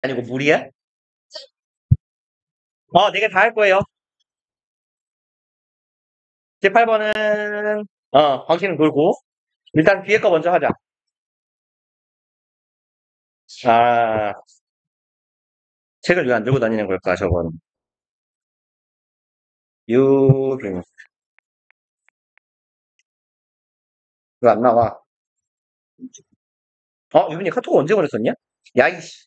아니고 물이야? 4개 다 할 거예요. 18번은, 광신은 돌고. 일단 뒤에 거 먼저 하자. 아, 책을 왜 안 들고 다니는 걸까, 저건. 유빈. 왜 안 나와? 유빈이 카톡 언제 보냈었냐? 야, 이씨.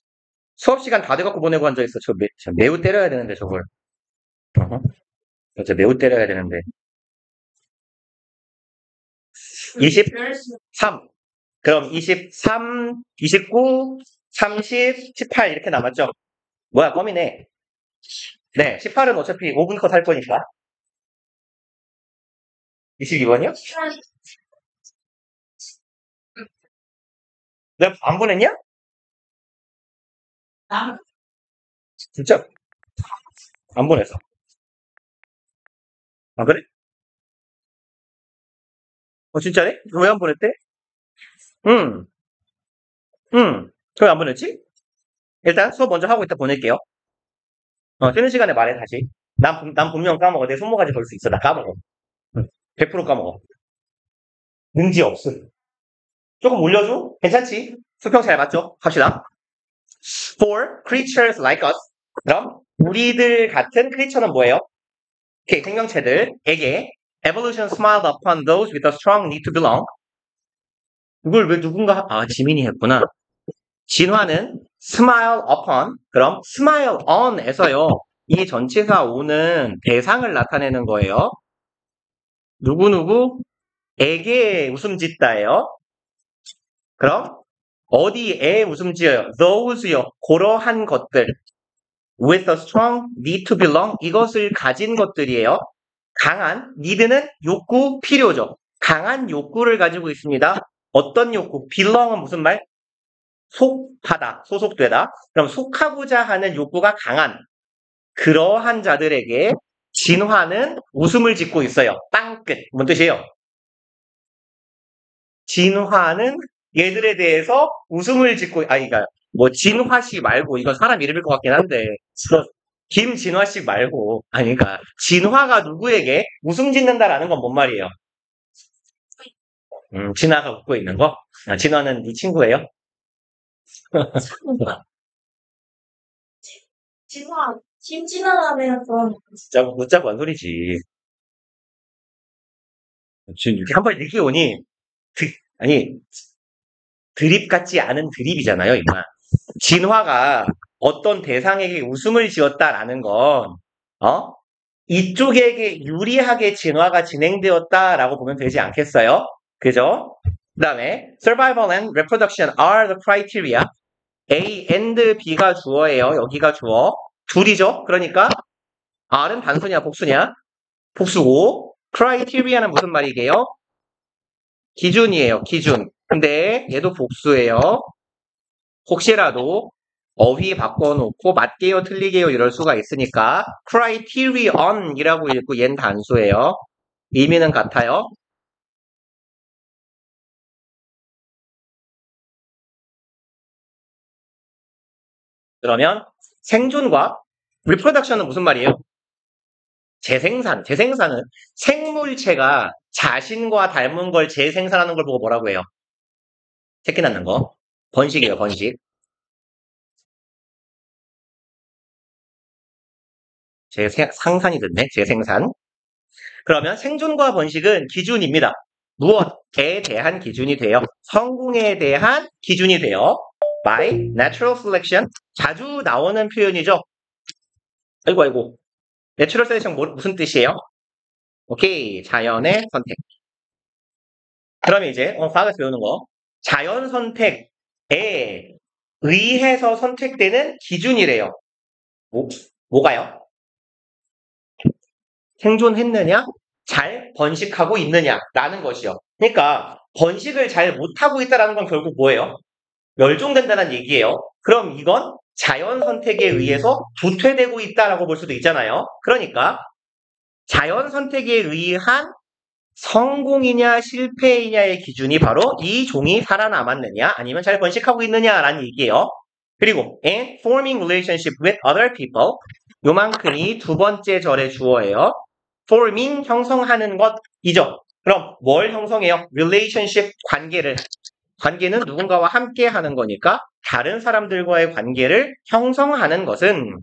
수업 시간 다 돼갖고 보내고 앉아있어. 저 매우 때려야 되는데, 저걸. 어허. 저 매우 때려야 되는데. 23. 그럼 23, 29, 30, 18 이렇게 남았죠? 뭐야, 껌이네. 네, 18은 어차피 5분 컷 할 거니까. 22번이요? 내가 안 보냈냐? 진짜? 안 보냈어. 아, 그래? 진짜네? 왜 안 보냈대? 응, 응. 왜 안 보냈지? 일단 수업 먼저 하고 있다 보낼게요. 쉬는 시간에 말해, 다시. 난 분명 까먹어. 내 손모가지 걸 수 있어. 나 까먹어. 응, 100% 까먹어. 능지 없음. 조금 올려줘? 괜찮지? 수평 잘 맞죠? 갑시다. For creatures like us. 그럼 우리들 같은 creature는 뭐예요? 오케이, 생명체들에게 evolution smiled upon those with a strong need to belong. 이걸 왜 누군가 지민이 했구나. 진화는 smile upon, 그럼 smile on에서요. 이 전치사 오는 대상을 나타내는 거예요. 누구누구에게 웃음 짓다예요. 그럼 어디에 웃음 지어요? those요. 그러한 것들. with a strong need to belong, 이것을 가진 것들이에요. 강한 need는 욕구, 필요죠. 강한 욕구를 가지고 있습니다. 어떤 욕구? belong은 무슨 말? 속하다, 소속되다. 그럼 속하고자 하는 욕구가 강한 그러한 자들에게 진화는 웃음을 짓고 있어요. 땅끝. 뭔 뜻이에요? 진화는 얘들에 대해서 웃음을 짓고, 그러니까 뭐 진화씨 말고 이건 사람 이름일 것 같긴 한데 김진화씨 말고, 그러니까 진화가 누구에게 웃음 짓는다라는 건 뭔 말이에요? 진화가 웃고 있는 거? 진화는 네 친구예요? 진화, 김진화라면서. 웃자고 한 소리지. 지금 이렇게 한 번 이렇게 오니, 아니, 드립 같지 않은 드립이잖아요, 임마. 진화가 어떤 대상에게 웃음을 지었다라는 건, 어? 이쪽에게 유리하게 진화가 진행되었다라고 보면 되지 않겠어요? 그죠? 그 다음에 survival and reproduction are the criteria. A and B가 주어예요. 여기가 주어. 둘이죠. 그러니까 R은 단수냐 복수냐? 복수고 criteria는 무슨 말이게요? 기준이에요. 기준. 근데 얘도 복수예요. 혹시라도 어휘 바꿔놓고 맞게요, 틀리게요 이럴 수가 있으니까 criterion이라고 읽고 얜 단수예요. 의미는 같아요. 그러면 생존과 reproduction은 무슨 말이에요? 재생산. 재생산은 생물체가 자신과 닮은 걸 재생산하는 걸 보고 뭐라고 해요? 새끼 낳는 거. 번식이에요, 번식. 상산이 됐네, 재생산. 그러면 생존과 번식은 기준입니다. 무엇에 대한 기준이 돼요? 성공에 대한 기준이 돼요. by natural selection. 자주 나오는 표현이죠. 아이고. 내추럴 셀렉션 무슨 뜻이에요? 오케이. 자연의 선택. 그러면 이제 과학에서 배우는 거. 자연 선택에 의해서 선택되는 기준이래요. 뭐가요? 생존했느냐? 잘 번식하고 있느냐라는 것이요. 그러니까 번식을 잘 못하고 있다는 건 결국 뭐예요? 멸종된다는 얘기예요. 그럼 이건 자연 선택에 의해서 도태되고 있다라고 볼 수도 있잖아요. 그러니까 자연 선택에 의한 성공이냐 실패이냐의 기준이 바로 이 종이 살아남았느냐 아니면 잘 번식하고 있느냐라는 얘기예요. 그리고 and forming relationship with other people. 요만큼이 두 번째 절의 주어예요. forming 형성하는 것이죠. 그럼 뭘 형성해요? relationship 관계를. 관계는 누군가와 함께 하는 거니까 다른 사람들과의 관계를 형성하는 것은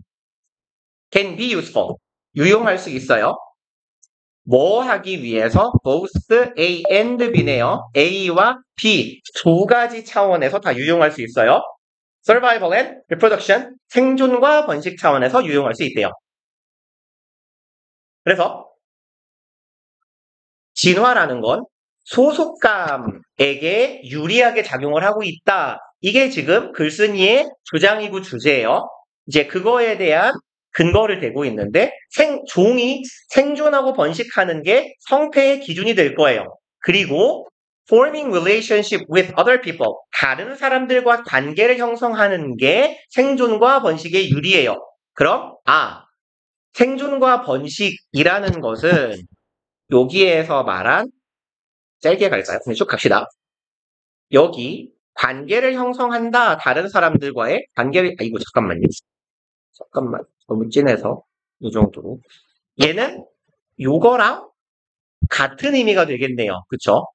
can be useful. 유용할 수 있어요. 뭐 하기 위해서? both A and B네요. A와 B 두 가지 차원에서 다 유용할 수 있어요. survival and reproduction, 생존과 번식 차원에서 유용할 수 있대요. 그래서 진화라는 건 소속감에게 유리하게 작용을 하고 있다. 이게 지금 글쓴이의 주장이고 주제예요. 이제 그거에 대한 근거를 대고 있는데 종이 생존하고 번식하는 게 성패의 기준이 될 거예요. 그리고 forming relationship with other people, 다른 사람들과 관계를 형성하는 게 생존과 번식에 유리해요. 그럼 생존과 번식이라는 것은 여기에서 말한 짧게 갈까요? 그냥 쭉 갑시다. 여기 관계를 형성한다. 다른 사람들과의 관계를 이거 잠깐만요. 너무 진해서 이 정도로. 얘는 요거랑 같은 의미가 되겠네요. 그쵸?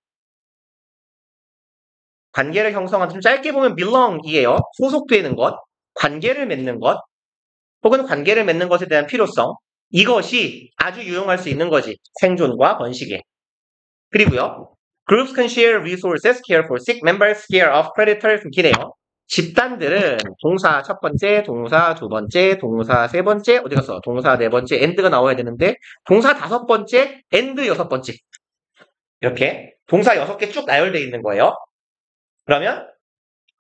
관계를 형성한, 좀 짧게 보면 belong이에요. 소속되는 것, 관계를 맺는 것, 혹은 관계를 맺는 것에 대한 필요성. 이것이 아주 유용할 수 있는 거지. 생존과 번식에. 그리고요. Groups can share resources, care for sick members, scare off predators. 기네요. 집단들은 동사 첫 번째, 동사 두 번째, 동사 세 번째, 어디 갔어? 동사 네 번째, and가 나와야 되는데 동사 다섯 번째, and 여섯 번째. 이렇게 동사 6개 쭉 나열되어 있는 거예요. 그러면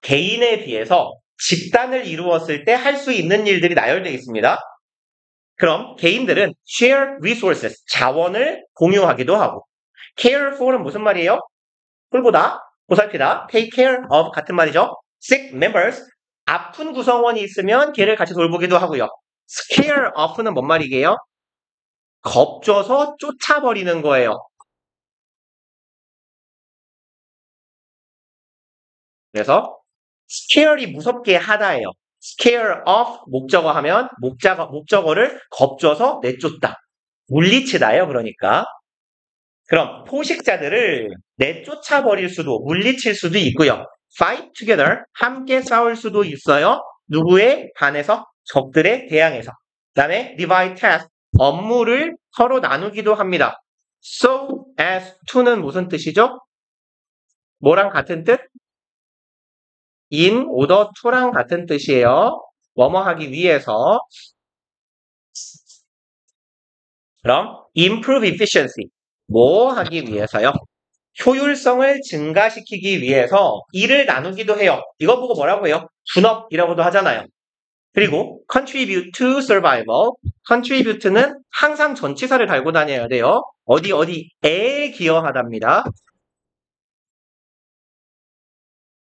개인에 비해서 집단을 이루었을 때 할 수 있는 일들이 나열되어 있습니다. 그럼 개인들은 share resources, 자원을 공유하기도 하고, care for는 무슨 말이에요? 꿀보다, 보살피다, take care of 같은 말이죠. sick members, 아픈 구성원이 있으면 걔를 같이 돌보기도 하고요. scare off는 뭔 말이게요? 겁줘서 쫓아버리는 거예요. 그래서 scare이 무섭게 하다예요. scare off 목적어 하면 목적어를 겁줘서 내쫓다. 물리치다예요. 그러니까. 그럼 포식자들을 내쫓아버릴 수도, 물리칠 수도 있고요. fight together, 함께 싸울 수도 있어요. 누구에 반해서? 적들에 대항해서. 그 다음에 divide task, 업무를 서로 나누기도 합니다. so as to는 무슨 뜻이죠? 뭐랑 같은 뜻? in order to랑 같은 뜻이에요. 뭐뭐 하기 위해서. 그럼 improve efficiency, 뭐 하기 위해서요? 효율성을 증가시키기 위해서 일을 나누기도 해요. 이거 보고 뭐라고 해요? 분업이라고도 하잖아요. 그리고 contribute to survival, contribute는 항상 전치사를 달고 다녀야 돼요. 어디에 기여하답니다.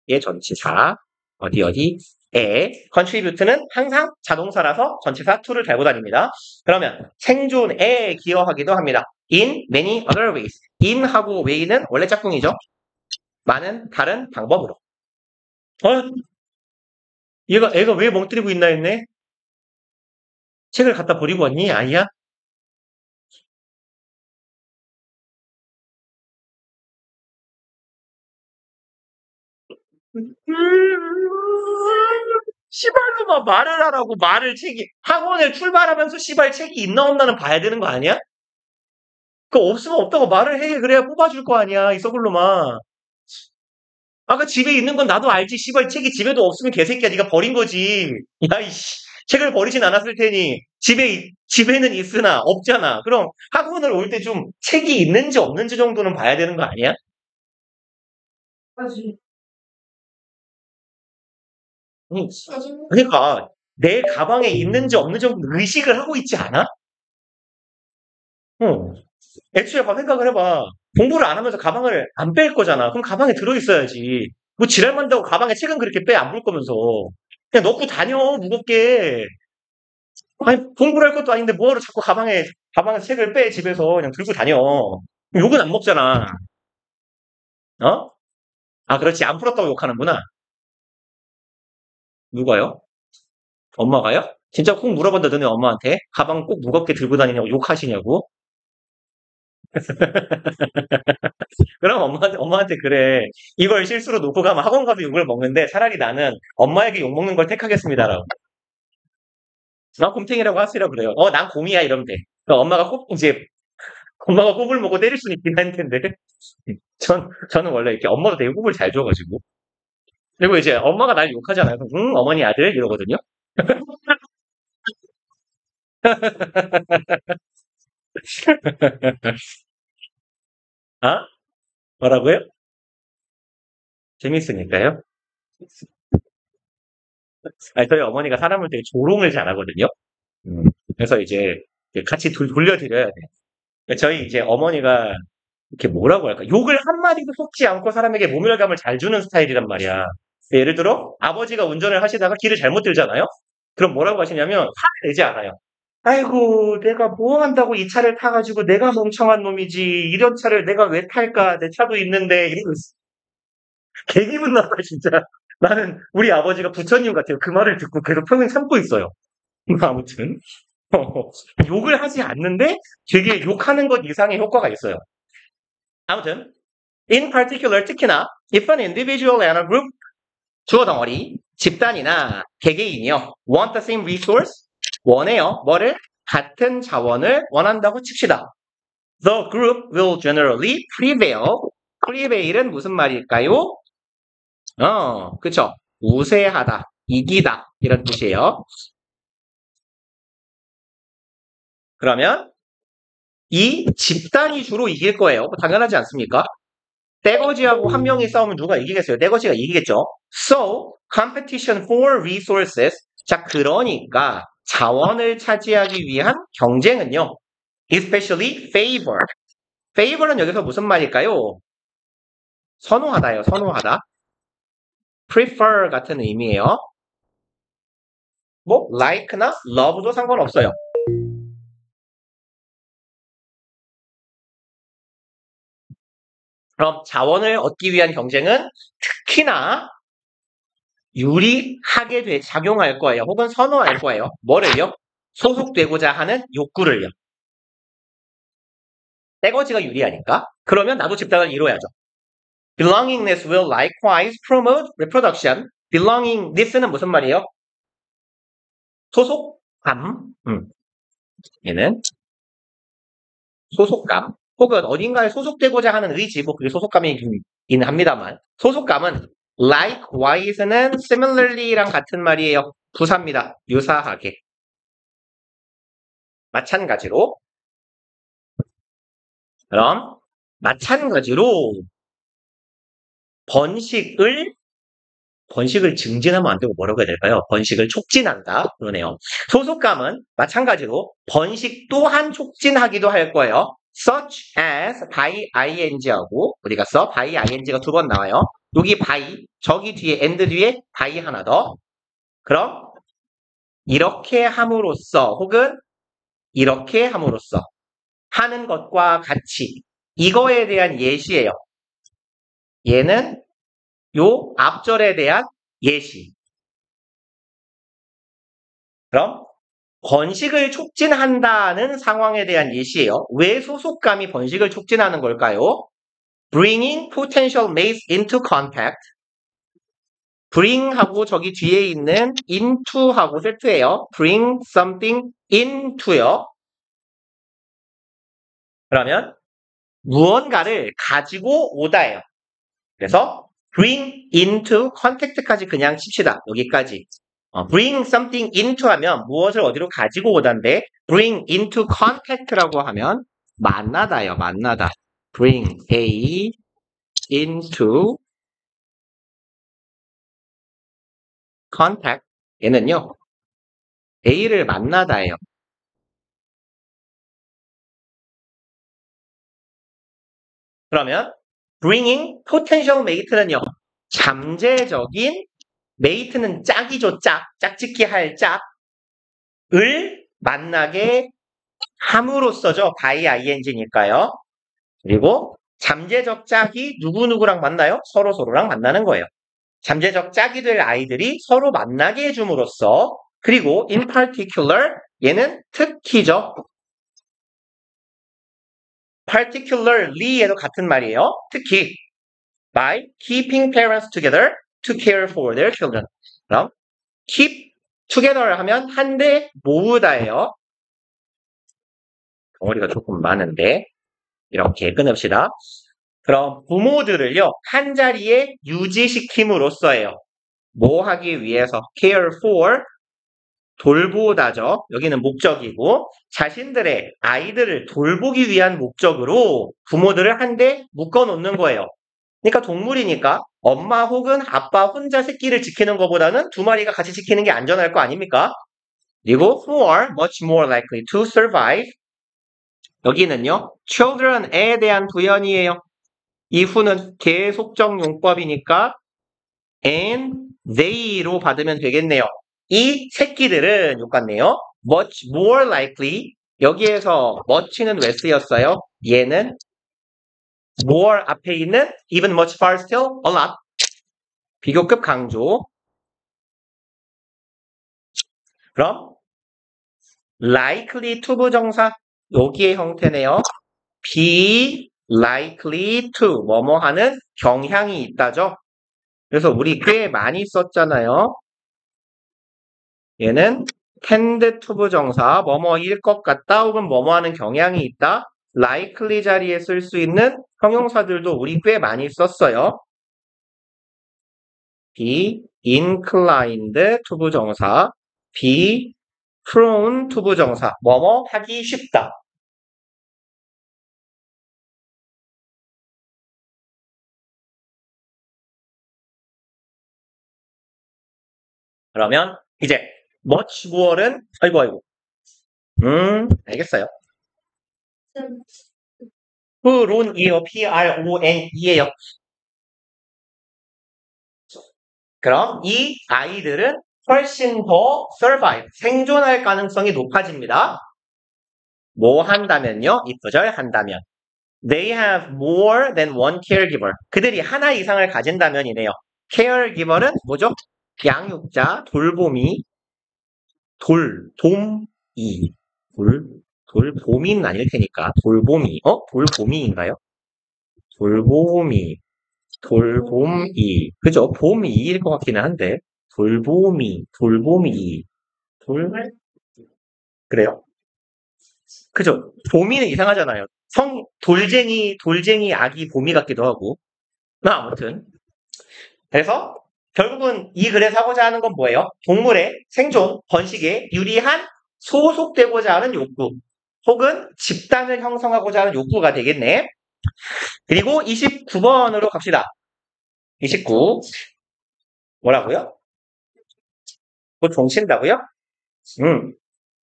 얘 전치사, 어디에. contribute는 항상 자동사라서 전치사 to를 달고 다닙니다. 그러면 생존에 기여하기도 합니다. in many other ways. in하고 way는 원래 짝꿍이죠. 많은 다른 방법으로. 애가 왜 멍때리고 있나 했네? 책을 갖다 버리고 왔니? 아니야? 시발로만 말을 하라고. 학원을 출발하면서 시발 책이 있나 없나는 봐야 되는 거 아니야? 그거 없으면 없다고 말을 해. 그래야 뽑아줄 거 아니야. 이 썩을로만. 아까 집에 있는 건 나도 알지. 시발 책이 집에도 없으면 개새끼야. 네가 버린 거지. 야, 이씨. 책을 버리진 않았을 테니 집에는 있으나 없잖아. 그럼 학원을 올 때 좀 책이 있는지 없는지 정도는 봐야 되는 거 아니야? 맞지. 그러니까 내 가방에 있는지 없는지 정도 의식을 하고 있지 않아? 애초에 생각을 해봐. 공부를 안 하면서 가방을 안 뺄 거잖아. 그럼 가방에 들어있어야지. 뭐 지랄만다고 가방에 책은 그렇게 빼 안 볼 거면서. 그냥 넣고 다녀, 무겁게. 아니, 공부를 할 것도 아닌데 뭐하러 자꾸 가방에 책을 빼, 집에서. 그냥 들고 다녀. 욕은 안 먹잖아. 어? 아, 그렇지. 안 풀었다고 욕하는구나. 누가요? 엄마가요? 진짜 꼭 물어본다, 너네 엄마한테. 가방 꼭 무겁게 들고 다니냐고 욕하시냐고. 그럼 엄마한테 그래. 이걸 실수로 놓고 가면 학원 가도 욕을 먹는데 차라리 나는 엄마에게 욕 먹는 걸 택하겠습니다라고. 나 곰탱이라고 하시라고 그래요. 난 곰이야 이러면 돼. 그럼 엄마가 꼽을 먹고 때릴 수는 있긴 할 텐데. 저는 원래 이렇게 엄마도 되게 꼽을 잘 줘가지고. 그리고 이제 엄마가 날 욕하잖아요. 그럼, 응, 어머니 아들 이러거든요. 아? 뭐라고요? 재밌으니까요. 아니, 저희 어머니가 사람을 되게 조롱을 잘하거든요. 음, 그래서 이제 같이 돌려드려야 돼. 저희 이제 어머니가 이렇게 뭐라고 할까? 욕을 한마디도 섞지 않고 사람에게 모멸감을 잘 주는 스타일이란 말이야. 예를 들어, 아버지가 운전을 하시다가 길을 잘못 들잖아요? 그럼 뭐라고 하시냐면, 화를 내지 않아요. 아이고, 내가 뭐 한다고 이 차를 타가지고 내가 멍청한 놈이지. 이런 차를 내가 왜 탈까? 내 차도 있는데. 이러고 있어. 개 기분 나빠, 진짜. 나는 우리 아버지가 부처님 같아요. 그 말을 듣고 계속 평생 참고 있어요. 아무튼. 욕을 하지 않는데 되게 욕하는 것 이상의 효과가 있어요. 아무튼 in particular 특히나 if an individual and a group 주어 덩어리 집단이나 개개인이요 want the same resource 원해요 뭐를 같은 자원을 원한다고 칩시다. The group will generally prevail. prevail은 무슨 말일까요? 그쵸. 우세하다, 이기다 이런 뜻이에요. 그러면 이 집단이 주로 이길 거예요. 당연하지 않습니까? 떼거지하고 한 명이 싸우면 누가 이기겠어요? 떼거지가 이기겠죠? So, competition for resources. 자, 그러니까 자원을 차지하기 위한 경쟁은요. Especially favor. favor는 여기서 무슨 말일까요? 선호하다예요. 선호하다. prefer 같은 의미예요. 뭐 like나 love도 상관없어요. 그럼 자원을 얻기 위한 경쟁은 특히나 유리하게 작용할 거예요. 혹은 선호할 거예요. 뭐를요? 소속되고자 하는 욕구를요. 떼거지가 유리하니까. 그러면 나도 집단을 이뤄야죠. Belongingness will likewise promote reproduction. Belongingness는 무슨 말이에요? 소속감. 얘는 소속감. 혹은 어딘가에 소속되고자 하는 의지, 뭐 그게 소속감이긴 합니다만. 소속감은 likewise는 similarly랑 같은 말이에요. 부사입니다. 유사하게. 마찬가지로. 그럼 마찬가지로 번식을 증진하면 안 되고 뭐라고 해야 될까요? 번식을 촉진한다. 그러네요. 소속감은 마찬가지로 번식 또한 촉진하기도 할 거예요. such as by ing하고 어디 갔어? by ing가 두 번 나와요. 여기 by, 저기 뒤에 and 뒤에 by 하나 더. 그럼 이렇게 함으로써 혹은 이렇게 함으로써 하는 것과 같이 이거에 대한 예시예요. 얘는 요 앞절에 대한 예시. 그럼 번식을 촉진한다는 상황에 대한 예시예요. 왜 소속감이 번식을 촉진하는 걸까요? Bringing potential mates into contact. bring하고 저기 뒤에 있는 into하고 세트예요. bring something into요. 그러면 무언가를 가지고 오다예요. 그래서 bring into contact까지 그냥 칩시다. 여기까지. bring something into 하면 무엇을 어디로 가지고 오다인데 bring into contact라고 하면 만나다요. 만나다. bring A into contact. 얘는요. A를 만나다예요. 그러면 bringing potential mate는요. 잠재적인 mate는 짝이죠. 짝짓기 할 짝을 만나게 함으로써죠. by ing니까요. 그리고 잠재적 짝이 누구누구랑 만나요? 서로서로랑 만나는 거예요. 잠재적 짝이 될 아이들이 서로 만나게 해줌으로써 그리고 in particular 얘는 특히죠. particularly에도 같은 말이에요. 특히 by keeping parents together to care for their children. 그럼 keep together 하면 한데 모으다예요. 덩어리가 조금 많은데 이렇게 끊읍시다. 그럼 부모들을요 한 자리에 유지시킴으로써예요. 뭐 하기 위해서? care for 돌보다죠. 여기는 목적이고 자신들의 아이들을 돌보기 위한 목적으로 부모들을 한데 묶어놓는 거예요. 그러니까 동물이니까 엄마 혹은 아빠 혼자 새끼를 지키는 것보다는 두 마리가 같이 지키는 게 안전할 거 아닙니까? 그리고 who are much more likely to survive. 여기는요. children에 대한 부연이에요. 이 who는 계속적 용법이니까 and they로 받으면 되겠네요. 이 새끼들은 똑같네요. much more likely. 여기에서 much는 왜 쓰였어요? 얘는 more 앞에 있는 even much far still a lot. 비교급 강조. 그럼 likely to 부정사 여기의 형태네요. be likely to 뭐뭐 하는 경향이 있다죠. 그래서 우리 꽤 많이 썼잖아요. 얘는 tend to 부정사 뭐뭐일 것 같다 혹은 뭐뭐 하는 경향이 있다. likely 자리에 쓸 수 있는 형용사들도 우리 꽤 많이 썼어요. be inclined to 부정사, be prone to 부정사, 뭐뭐 하기 쉽다. 그러면 이제 much more는 아이고 알겠어요. prone이요. P-R-O-N이에요. 그럼 이 아이들은 훨씬 더 survive, 생존할 가능성이 높아집니다. 뭐 한다면요? 이 구절 한다면. They have more than one caregiver. 그들이 하나 이상을 가진다면이네요. caregiver는 뭐죠? 양육자, 돌봄이, 돌봄이, 돌봄이는 아닐 테니까. 돌봄이, 돌봄이인가요? 돌봄이, 그죠? 봄이일 것 같기는 한데. 돌봄이, 그래요? 그죠? 봄이는 이상하잖아요. 돌쟁이 아기 봄이 같기도 하고. 아무튼. 그래서 결국은 이 글에서 하고자 하는 건 뭐예요? 동물의 생존, 번식에 유리한 소속되고자 하는 욕구 혹은 집단을 형성하고자 하는 욕구가 되겠네. 그리고 29번으로 갑시다. 29. 뭐라고요? 곧 종친다고요?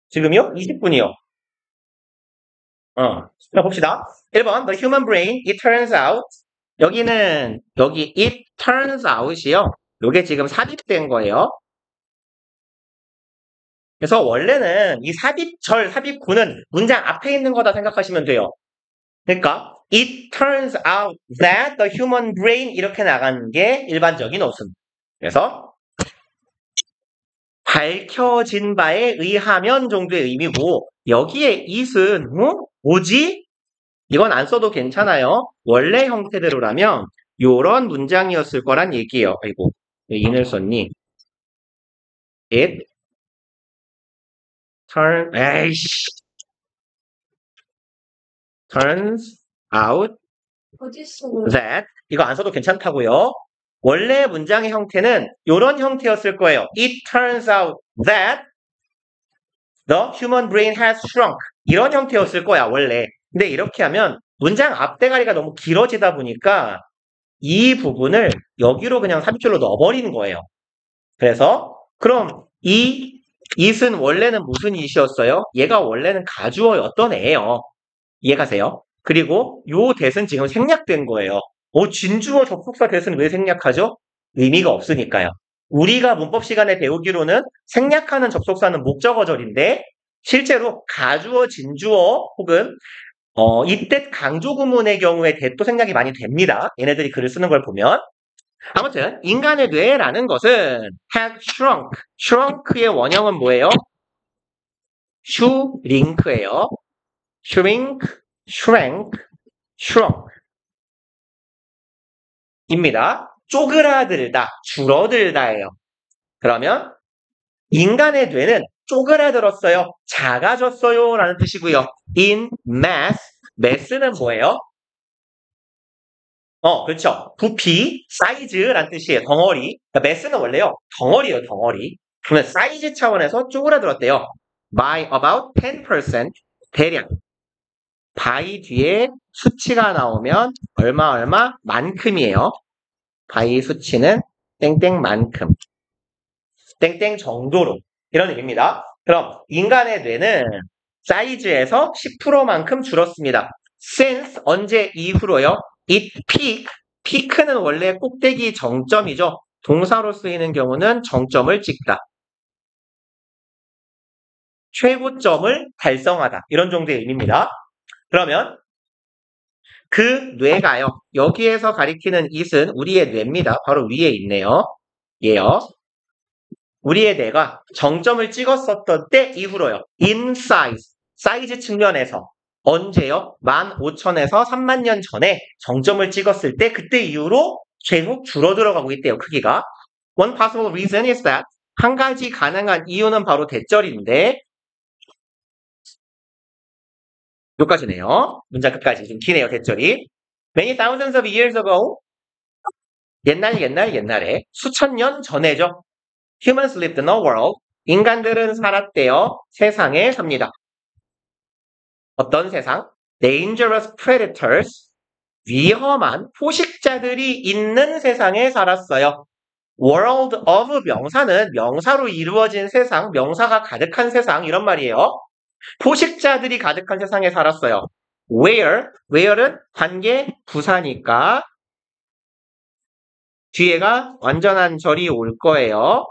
지금요? 20분이요. 자, 봅시다. 1번, the human brain, it turns out. 여기 it turns out이요. 요게 지금 삽입된 거예요. 그래서 원래는 이 삽입구는 문장 앞에 있는 거다 생각하시면 돼요. 그러니까, it turns out that the human brain 이렇게 나가는 게 일반적인 어순. 그래서, 밝혀진 바에 의하면 정도의 의미고, 여기에 it은, 뭐지? 이건 안 써도 괜찮아요. 원래 형태대로라면 요런 문장이었을 거란 얘기예요. 아이고, 인을 썼니? It turns out that 이거 안 써도 괜찮다고요. 원래 문장의 형태는 요런 형태였을 거예요. It turns out that the human brain has shrunk. 이런 형태였을 거야, 원래. 근데 이렇게 하면 문장 앞대가리가 너무 길어지다 보니까 이 부분을 여기로 그냥 삽입줄로 넣어버리는 거예요. 그래서 그럼 이 it은 원래는 무슨 it이었어요? 얘가 원래는 가주어였던 애예요. 이해가세요? 그리고 요 that은 지금 생략된 거예요. 진주어 접속사 that은 왜 생략하죠? 의미가 없으니까요. 우리가 문법 시간에 배우기로는 생략하는 접속사는 목적어절인데 실제로 가주어, 진주어 혹은 이때 강조 구문의 경우에 that도 생략이 많이 됩니다. 얘네들이 글을 쓰는 걸 보면. 아무튼 인간의 뇌라는 것은 had shrunk. shrunk의 원형은 뭐예요? shrink예요. shrink, shrank, shrunk 입니다. 쪼그라들다, 줄어들다예요. 그러면 인간의 뇌는 쪼그라들었어요, 작아졌어요 라는 뜻이고요. in mass, mass는 뭐예요? 그렇죠. 부피, 사이즈란 뜻이에요. 덩어리. 그러니까 mass는 원래요, 덩어리예요, 덩어리. 그러면 사이즈 차원에서 쪼그라들었대요. by about 10%, 대략. by 뒤에 수치가 나오면 얼마만큼이에요. by 수치는 땡땡만큼. 땡땡 정도로. 이런 의미입니다. 그럼 인간의 뇌는 사이즈에서 10%만큼 줄었습니다. since 언제 이후로요? it peak. peak는 원래 꼭대기 정점이죠. 동사로 쓰이는 경우는 정점을 찍다. 최고점을 달성하다. 이런 정도의 의미입니다. 그러면 그 뇌가요, 여기에서 가리키는 it은 우리의 뇌입니다. 바로 위에 있네요. 얘요. 우리의 뇌가 정점을 찍었었던 때 이후로요. in size, 사이즈 측면에서 언제요? 15,000에서 3만 년 전에 정점을 찍었을 때 그때 이후로 계속 줄어들어가고 있대요. 크기가. One possible reason is that 한 가지 가능한 이유는 바로 대절인데 여기까지네요. 문장 끝까지 좀 기네요. 대절이. Many thousands of years ago 옛날에 수천 년 전에죠. Humans lived in a world. 인간들은 살았대요. 세상에 삽니다. 어떤 세상? Dangerous predators. 위험한 포식자들이 있는 세상에 살았어요. World of 명사는 명사로 이루어진 세상, 명사가 가득한 세상 이런 말이에요. 포식자들이 가득한 세상에 살았어요. where은 관계 부사니까 뒤에가 완전한 절이 올 거예요.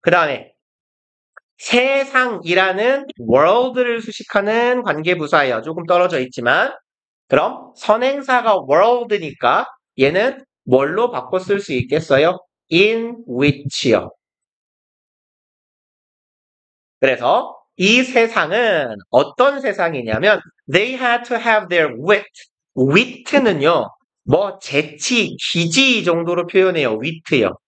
그 다음에 세상이라는 world를 수식하는 관계부사예요. 조금 떨어져 있지만 그럼 선행사가 world니까 얘는 뭘로 바꿔 쓸 수 있겠어요? in which요. 그래서 이 세상은 어떤 세상이냐면 they had to have their wit. wit는요. 뭐 재치, 기지 정도로 표현해요. wit요.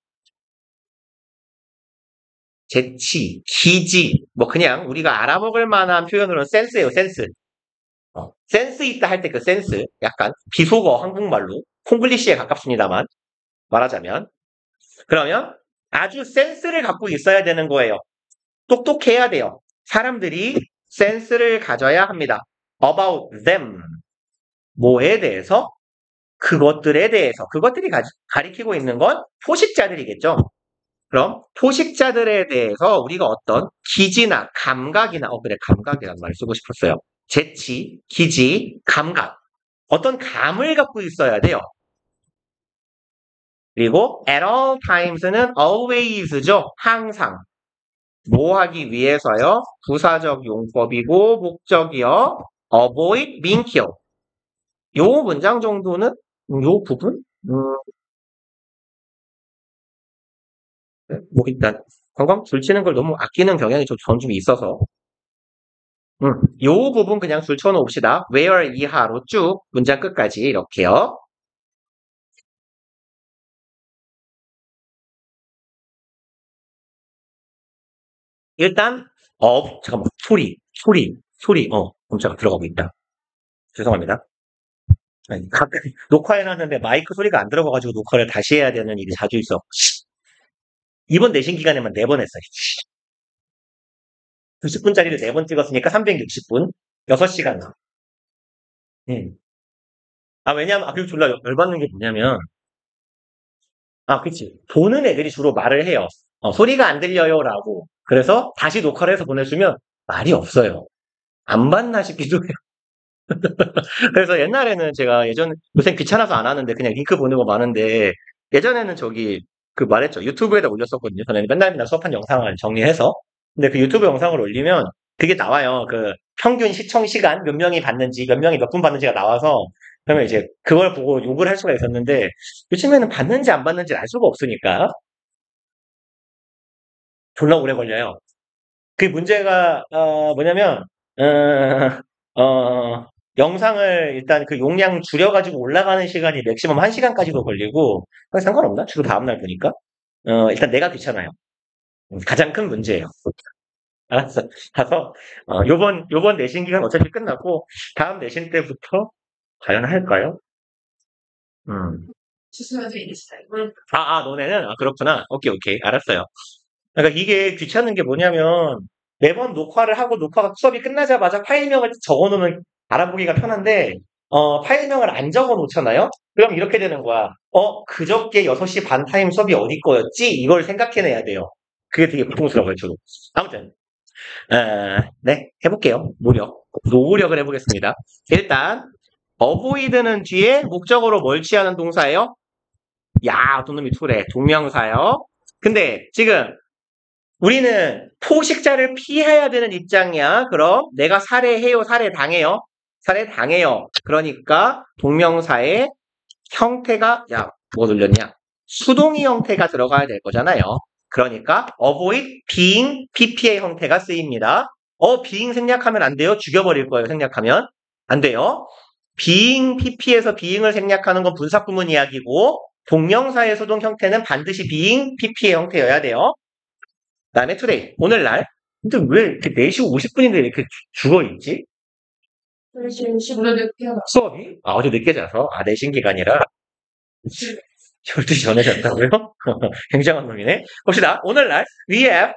재치, 기지, 뭐 그냥 우리가 알아먹을 만한 표현으로는 센스예요. 센스. 센스 있다 할 때 그 센스. 약간 비속어 한국말로 콩글리시에 가깝습니다만 말하자면. 그러면 아주 센스를 갖고 있어야 되는 거예요. 똑똑해야 돼요. 사람들이 센스를 가져야 합니다. About them. 뭐에 대해서? 그것들에 대해서. 그것들이 가리키고 있는 건 포식자들이겠죠. 그럼 포식자들에 대해서 우리가 어떤 기지나 감각이나 그래 감각이라는 말 쓰고 싶었어요. 재치, 기지, 감각. 어떤 감을 갖고 있어야 돼요. 그리고 at all times는 always죠. 항상. 뭐 하기 위해서요? 부사적 용법이고 목적이요. avoid being killed. 요 문장 정도는 요 부분? 뭐 일단 관광 줄 치는 걸 너무 아끼는 경향이 좀 있어서 요 부분 그냥 줄 쳐놓읍시다. where 이하로 쭉 문장 끝까지 이렇게요. 일단 잠깐만 소리 깜짝아 들어가고 있다. 죄송합니다. 아니, 가끔 녹화해놨는데 마이크 소리가 안 들어가가지고 녹화를 다시 해야 되는 일이 자주 있어. 이번 내신 기간에만 4번 했어요. 90분짜리를 4번 찍었으니까 360분, 6시간. 왜냐면, 그리고 졸라 열받는 게 뭐냐면, 그치. 보는 애들이 주로 말을 해요. 소리가 안 들려요라고. 그래서 다시 녹화를 해서 보내주면 말이 없어요. 안 봤나 싶기도 해요. 그래서 옛날에는 제가 요새 귀찮아서 안 하는데 그냥 링크 보내고 마는데 예전에는 그 말했죠. 유튜브에다 올렸었거든요. 저는 맨날 수업한 영상을 정리해서. 근데 그 유튜브 영상을 올리면 그게 나와요. 그 평균 시청 시간 몇 명이 봤는지, 몇 명이 몇 분 봤는지가 나와서 그러면 이제 그걸 보고 욕을 할 수가 있었는데 요즘에는 받는지 안 받는지 알 수가 없으니까 졸라 오래 걸려요. 그 문제가 뭐냐면 영상을 일단 그 용량 줄여가지고 올라가는 시간이 맥시멈 1시간까지도 걸리고 상관없나? 주로 다음날 보니까 일단 내가 귀찮아요. 가장 큰 문제예요. 알았어. 가서 요번 내신 기간 어차피 끝났고 다음 내신 때부터 과연 할까요? 음. 너네는 그렇구나. 오케이 오케이 알았어요. 그러니까 이게 귀찮은 게 뭐냐면 매번 녹화를 하고 녹화가 수업이 끝나자마자 파일명을 적어놓으면 알아보기가 편한데 파일명을 안 적어 놓잖아요? 그럼 이렇게 되는 거야. 그저께 6시 반 타임 수업이 어디 거였지? 이걸 생각해내야 돼요. 그게 되게 고통스러워요, 저도. 아무튼 네, 해볼게요. 노력을 해보겠습니다. 일단 avoid는 뒤에 목적어로 뭘 취하는 동사예요? 야, 어떤 놈이 투래. 동명사요. 근데 지금 우리는 포식자를 피해야 되는 입장이야. 그럼 내가 살해해요, 살해당해요? 살해당해요. 그러니까 동명사의 형태가 뭐 눌렸냐? 수동의 형태가 들어가야 될 거잖아요. 그러니까 avoid being PP의 형태가 쓰입니다. being 생략하면 안 돼요. 죽여버릴 거예요. 생략하면 안 돼요. being PP에서 being을 생략하는 건 분사구문 이야기고 동명사의 수동 형태는 반드시 being PP의 형태여야 돼요. 그다음에 today 오늘날. 근데 왜 이렇게 4시 50분인데 이렇게 죽어있지? 수업이? 어제 늦게 자서 내신 기간이라 12시 전에 잤다고요? 굉장한 놈이네. 봅시다. 오늘날 we have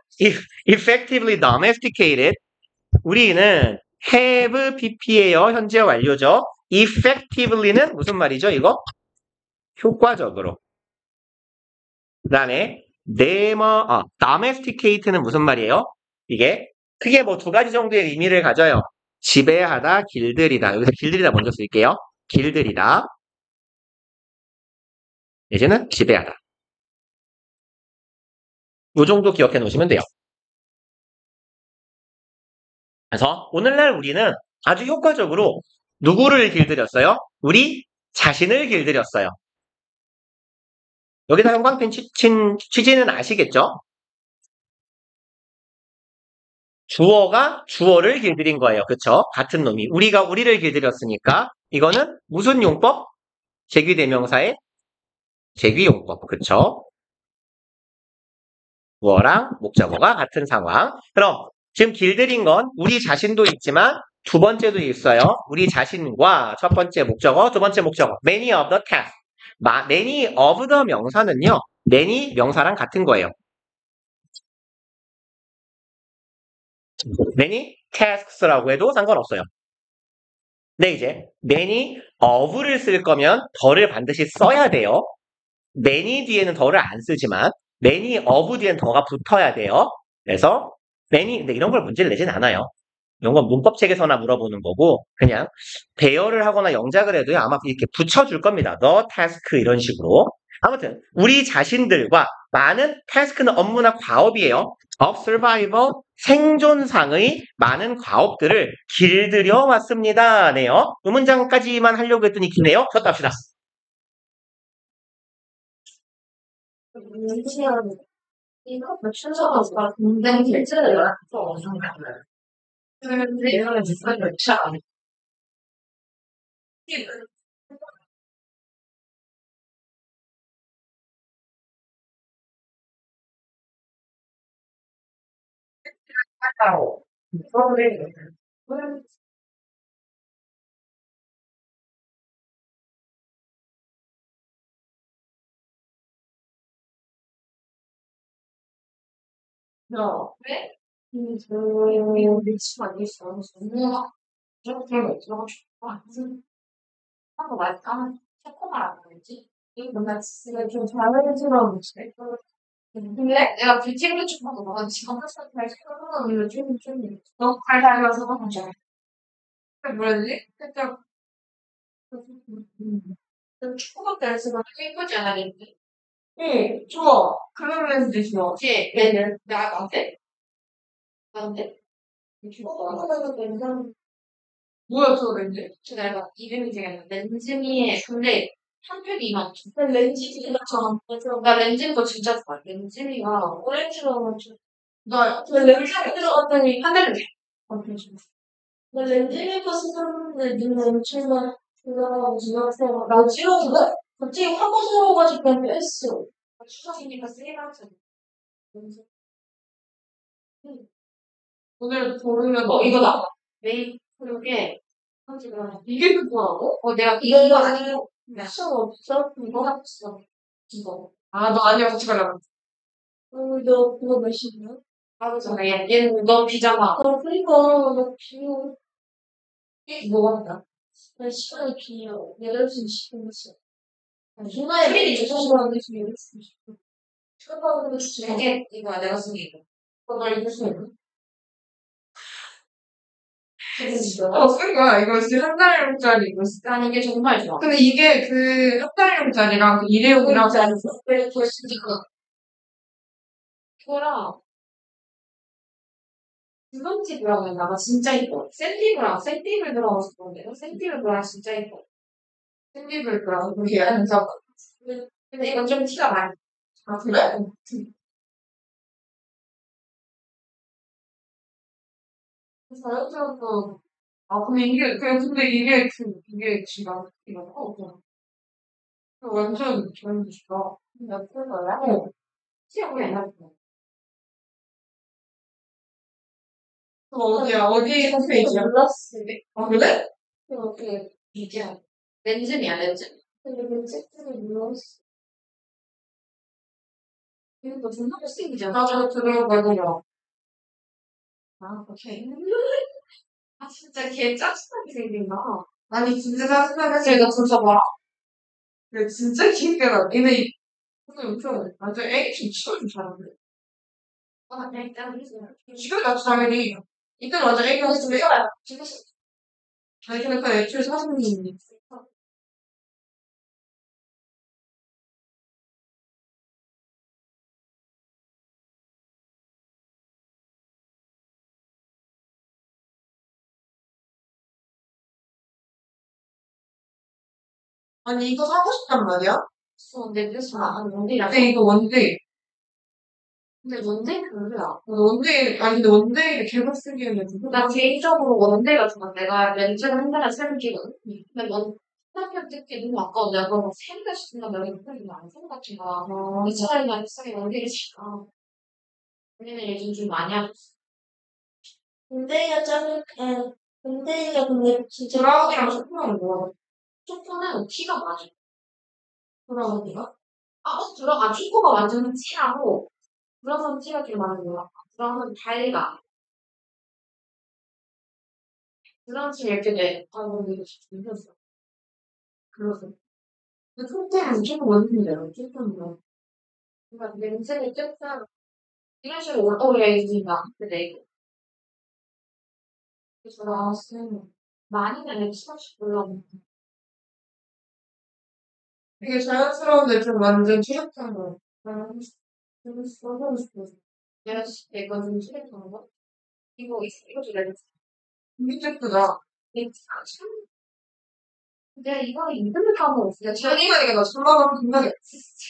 effectively domesticated. 우리는 have pp예요. 현재 완료죠. effectively는 무슨 말이죠? 이거? 효과적으로. 그 다음에 domesticate는 무슨 말이에요? 이게 크게 뭐 2가지 정도의 의미를 가져요. 지배하다, 길들이다. 여기서 길들이다 먼저 쓸게요. 길들이다. 이제는 지배하다. 이 정도 기억해 놓으시면 돼요. 그래서 오늘날 우리는 아주 효과적으로 누구를 길들였어요? 우리 자신을 길들였어요. 여기다 형광펜 친 취지는 아시겠죠? 주어가 주어를 길들인 거예요. 그쵸? 같은 놈이. 우리가 우리를 길들였으니까 이거는 무슨 용법? 제귀대명사의 제귀용법. 그쵸? 주어랑 목적어가 같은 상황. 그럼 지금 길들인 건 우리 자신도 있지만 두 번째도 있어요. 우리 자신과 첫 번째 목적어, 두 번째 목적어. Many of the tasks. many of the 명사는요. many 명사랑 같은 거예요. many tasks라고 해도 상관없어요. 근데 이제 many of를 쓸 거면 더를 반드시 써야 돼요. many 뒤에는 더를 안 쓰지만 many of 뒤에는 더가 붙어야 돼요. 그래서 many 근데 이런 걸 문제를 내진 않아요. 이런 건 문법책에서나 물어보는 거고 그냥 배열을 하거나 영작을 해도 아마 이렇게 붙여줄 겁니다. the task 이런 식으로. 아무튼 우리 자신들과 많은 task는 업무나 과업이에요. of survival 생존상의 많은 과업들을 길들여 왔습니다. 네요. 이 문장까지만 하려고 했더니 기네요. 쳤다 합시다. 이거 순서가 굉장히 길잖아요. 근데 이거는 진짜 그렇지 않아. 맞다고. 그런데 왜? 미치가 있어. 정말 이렇게 들어가고 싶어. 한거 말까? 초코만 안 보이지? 이거 나 진짜 좀 잘해주라고 근데 내가 뷰티를 좀 하고 너 지금 학생 잘 생각하는 좀 너무 달달해서 그런 줄 알아. 그게 뭐였지? 살짝 초코 때문에 예쁘지 않았는데? 응, 좋아. 그러면서 좋아. 얘는 나한테? 나한테? 초코는 괜찮 뭐야, 저 렌즈? 내가 이름이 생각나. 렌즈미에, 근데 한 팩이 2만. 렌즈미가 맞아. 나 렌즈미 거 진짜 좋아. 렌즈미가 오렌지로 좀. 나 렌즈미 들어갔더니 하늘을 내. 나 렌즈미 거 쓰는데 눈 엄청나. 그거 지나서 나 찍었는데 갑자기 화가 서러워가지고 그냥 뺐어. 추석이니까 세일하잖아. 오늘 보면 이거다. 메이크업에 이게 그거라고? 내가 이거 아니고 쿠션 없어? 이거 없어. 이거. 아, 너 아니야 같이 가려고. 너 그거 몇 시냐? 바로 전에 얘는 너 비잖아. 그러니까 너 비워. 뭐 한다? 나 시간이 비어. 8시 20분이었어. 중간에 조정하는데 지금 8시 20분. 출발하는 이게 이거야 내가 쓴 게 이거. 너 이거 쓰는 그러니까 이거 진짜 한 달짜리 이거 쓰는 게 정말 좋아. 근데 이게 그 한 달짜리랑 그 일회용이랑 왜 진짜 이거랑 두 번째 브라운 나가 진짜 이뻐. 샌디블 들어가서 그런데 샌디블 브라운 진짜 이뻐. 샌디블 브라운 그게 아니죠. 근데 이건 좀 티가 많이. 아 그래? 자연스럽고 근데 이게 지금 이거 완전 좋은 짓이다. 몇 프로야? 시험이 안 나고. 어디 홈페이지야? 몰랐어. 아, 그래? 이게 렌즈미야, 렌즈. 근데 책들이 몰랐어. 이거 존나 못생기잖아. 나도 들어가고요. 오케이. 진짜 걔 짜증나게 생긴다. 아니, 진짜 짜증나게 생긴다. 진짜 봐. 그래, 진짜 기억나. 얘네, 엄청, 완전 애기 치고 잘하는데. 일단, 지금 나도 당연히. 이때 완전 애기였으면, 아니, 근데 그 애초에 사진이. 아니, 이거 사고 싶단 말이야? 근데 그래서 원데이랑. 근데 이거 원데이. 근데 원데이 별로야. 아니, 근데 원데이를 계속 쓰기에는. 나 개인적으로 원데이가 좋아. 내가 렌즈를 한 달에 새로 끼거든. 근데 스타필 찍기 너무 아까워. 내가 그거 세 개씩 쓴다면 이거 안 생각해. 이 차라리 나 비싸게 원데이를 쓸까. 우리는 요즘 좀 많이 하고 있어. 원데이가 원데이가 근데 진짜. 브라운이랑 쇼핑은 뭐야? 쇼핑은 티가 많아. 브라운이가? 초코가 완전 진하고, 브라운 티가 좀 많은 거야. 브라운은 달가. 브라운 티 이렇게 돼. 근데 이거 진짜 힘들었어. 그래서. 근데 초코는 무조건 원인이래요. 초코는. 그러니까 냄새를 조금, 이런 식으로 올라야지나. 근데 이거. 그래서 나왔으면, 많이는 내 수없이 올라오는 되게 자연스러운데 좀 완전 취약한 거. 좀 써보고 싶어. 내가 좀 취약한 거? 이거 좀 내가 진짜 예쁘다. 참. 내가 이거 인터넷 가면 없어. 자기가 나 전화하면 금방에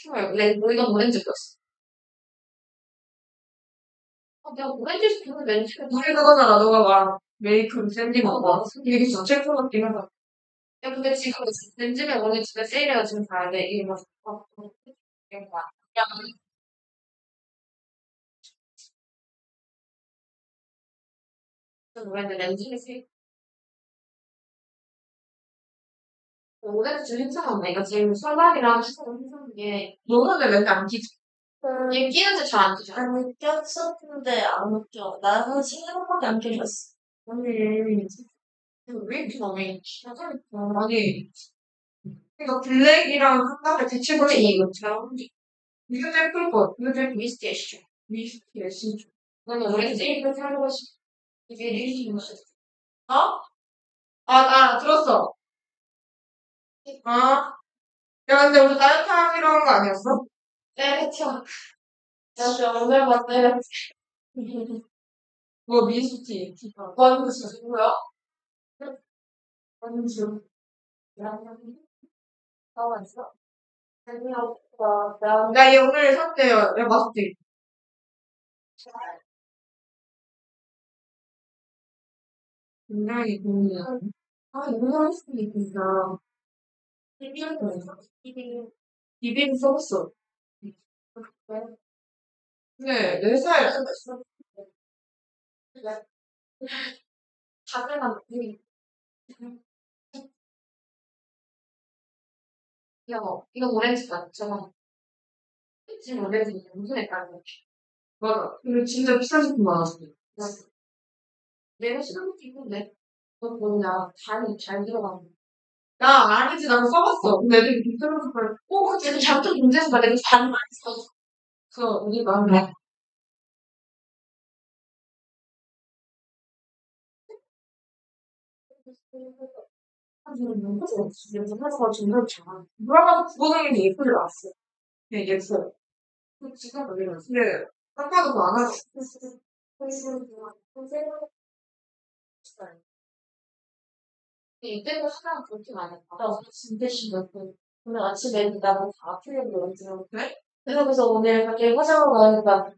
정말 이건 오렌지 였어. 내가 오렌지 시키는 렌즈가 이게 그거잖아. 너가 말한 메이크업 샌딩 거. 이게 진짜 최고 같긴 하다. 야 근데 지금 렌즈면 오늘 집에 세일해가 지금 가야 돼. 이게 막 이런 거야. 야 오렌지 렌즈를 세일. 오렌지 행사하면 내가 지금 설날이랑 시사를 행사한 게 너는 렌즈 안 끼지? 얘 끼는데 잘 안 끼죠? 아니 꼈었는데 안 웃겨. 나는 신경밖에 안 끼졌어. 아니 왜 이렇게 많이 아니 그러니까 블랙이랑 한 달에 대체로 이거 잘 어울리. 이거 제일 예쁠 거. 이거 제일 미스티 애쉬죠. 미스티 애쉬죠. 나는 오렌지 이거 사려고 싶어. 이게 리리지 어? 들었어. 아, 야, 근데 우리 따뜻하기로 한 거 아니었어? 네, 그쵸. 야, 오늘 봤네. 뭐, 미스티. 완전 진짜 뭐야? 원주. 나왔어. 재미없어. 나 이 오늘 샀대요. 내가 봤지. 굉장히 고민이야. 아, 이거 할 수도 있구나. 비빔 소스. 네, 4살. 작은 비빔. 이거 오렌지 맞죠? 지금 오렌지 무슨 색깔이야? 맞아. 이거 진짜 비싼 제품 많았어. 내가 싫은 것도 있는데. 너 뭐냐. 잘 들어가는 거. 나 아니지, 나 써봤어. 근데 애들이 비싼 색깔. 그치, 잠깐 문제에서 봐. 내가 반 많이 썼어. 그래서 우리가 뭐. 그래서 정말 잘. 물어봐서 구보정이 예쁘게 나왔어. 네, 예뻐요. 지금 걸리면. 근데, 딱 봐도 안 하고. 이때도 하나가 그렇게 많이 받아서 진짜 심했고. 오늘 아침에 나는 다 풀려고 그러더라고. 그래? 그래서 오늘 갑자기 화장을 가니까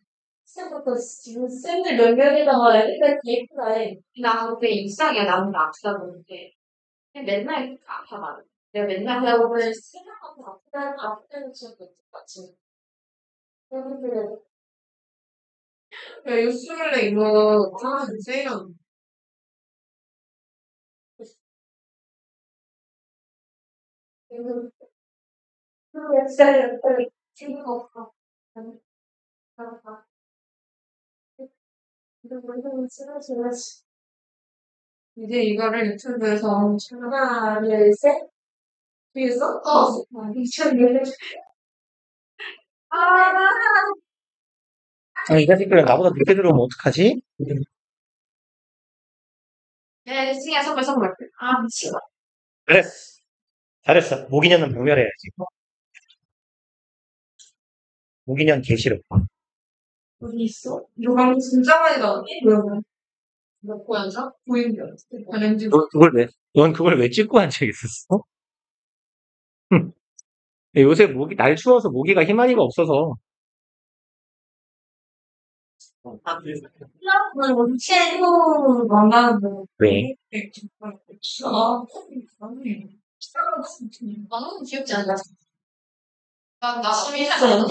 쌤부터 지금 쌤들 몇 명이다가 애들까지 예쁘다 해. 나 그때 일상이야. 나는 아프다 보는데. 맨날 아파가지고. 내가 맨날 하다 보면 생각하고 아플 때는 진짜 아침에. 쌤들 야, 요즘에 이거 하나 주세요. 이거 몇 살이야? 빨리 생각 없어. 이제 이거를 유튜브에서 하나, 둘, 셋. 뒤에서? 미쳤네. 이 자식들은 나보다 늦게 들어오면 어떡하지? 네, 승희야, 선물. 미치겠다. 그랬어. 잘했어. 모기년은 모멸해야지. 모기년 개 싫어. 어디 있어? 이거 방금 진짜 많이 나왔니? 몇 고양이야? 보인다. 렌즈. 넌 그걸 왜 찍고 앉아 있었어? 요새 날 추워서 모기가 희망이가 없어서. 최고 만나는데. 왜? 너무 귀엽지 않냐? 나 심했어.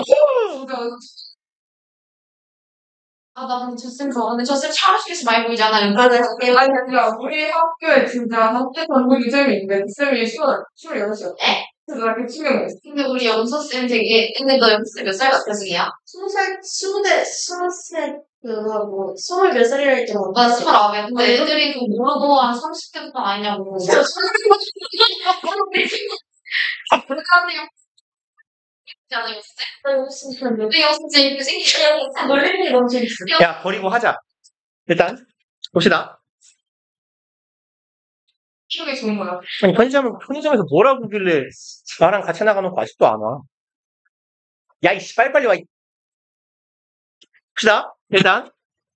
나 근데 저쌤 좋아하는데 저쌤 샤워실에서 많이 보이잖아요. 아니, 우리 학교에 진짜 학교 전공이 쌤이 있는데 그 쌤이 26이었어. 그래서 나 그 충격이었어. 근데 우리 영서쌤 되게, 근데 너 영서쌤 몇 살 같아, 승이야? 20살, 스물 몇 살이라 했잖아. 나 29이야. 근데 애들이 그 모르고 한 30대부터 아니냐고. 진짜 30대. 그러니까 근데 영서쌤 이렇게 생기잖아. 놀리는 게 너무 재밌어. 야, 버리고 하자. 일단, 봅시다. 기억이 좋은 거야. 아니, 편의점에서 뭐라고 보길래 나랑 같이 나가놓고 아직도 안 와. 야, 이씨, 빨리빨리 와. 봅시다. 일단,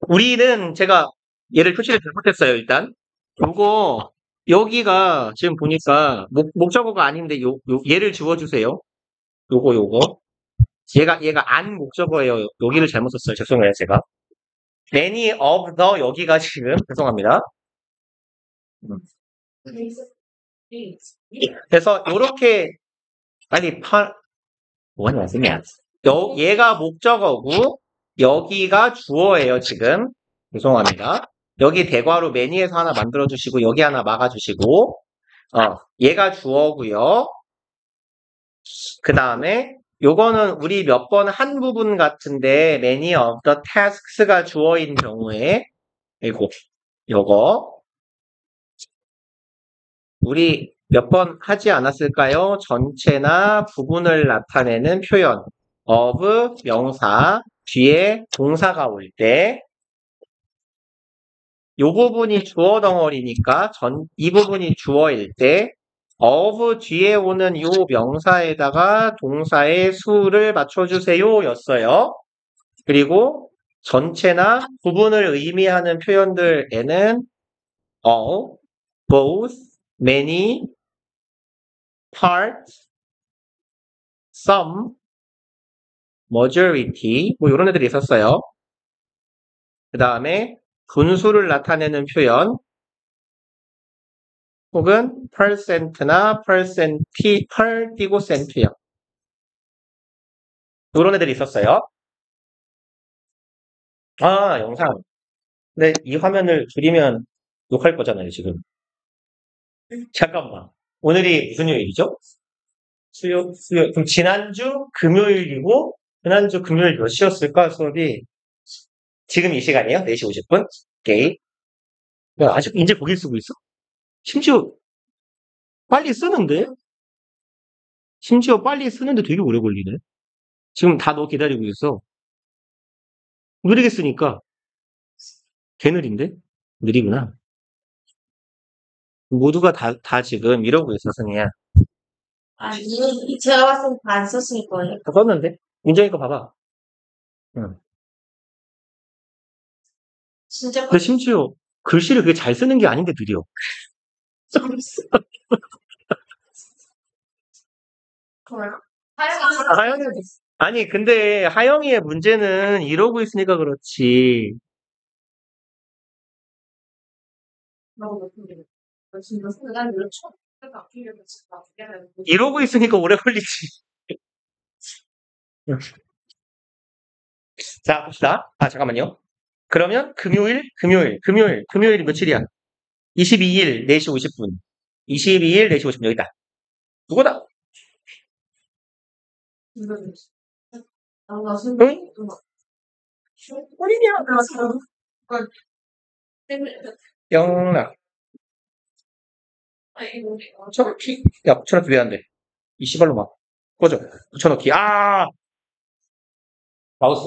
우리는 제가 얘를 표시를 잘못했어요, 일단. 요거, 여기가 지금 보니까 목적어가 아닌데 얘를 지워주세요. 요거. 얘가 안 목적어예요. 여기를 잘못 썼어요. 죄송해요, 제가. many of the 여기가 지금 죄송합니다. 그래서 요렇게 아니 뭐냐 쓰냐 얘가 목적어고 여기가 주어예요. 지금 죄송합니다. 여기 대괄호 many에서 하나 만들어 주시고 여기 하나 막아 주시고 얘가 주어고요. 그 다음에 요거는 우리 몇 번 한 부분 같은데 many of the tasks가 주어인 경우에 요거 우리 몇 번 하지 않았을까요? 전체나 부분을 나타내는 표현 of 명사 뒤에 동사가 올 때 요 부분이 주어 덩어리니까 이 부분이 주어일 때 of 뒤에 오는 요 명사에다가 동사의 수를 맞춰주세요 였어요. 그리고 전체나 부분을 의미하는 표현들에는 all, both, many, part, some, majority, 뭐 이런 애들이 있었어요. 그 다음에 분수를 나타내는 표현, 혹은 percent나 percent이, per 띄고 cent요. 이런 애들이 있었어요. 아, 영상. 근데 이 화면을 줄이면 욕할 거잖아요, 지금. 잠깐만. 오늘이 무슨 요일이죠? 수요. 그럼 지난주 금요일이고, 지난주 금요일 몇 시였을까, 수업이? 지금 이 시간이에요? 4시 50분? 오케이. 야, 아직 이제 거길 쓰고 있어? 심지어 빨리 쓰는데? 심지어 빨리 쓰는데 되게 오래 걸리네. 지금 다 너 기다리고 있어. 느리게 쓰니까 개 느린데? 느리구나. 모두가 다 지금 이러고 있어, 승희야. 아니, 제가 봤을 때 안 썼을 거예요. 다 썼는데? 민정이 거 봐봐. 응. 진짜 근데 심지어 글씨를 그게 잘 쓰는 게 아닌데 느려. 그래요? 하영이, 아니, 근데 하영이의 문제는 이러고 있으니까 그렇지. 너무 높은데. 진짜 순간 이거 처음 바뀌려고 진짜 이러고 있으니까 오래 걸리지. 자, 봅시다. 아, 잠깐만요. 그러면 금요일 며칠이야? 22일 4시 50분. 22일 4시 50분 여기 있다. 누구다? 뭔가 응? 어린이야. 영락. 붙여넣기. 야, 붙여넣기 왜 안 돼? 이 씨발로 막. 꺼져. 붙여넣기. 아! 마우스.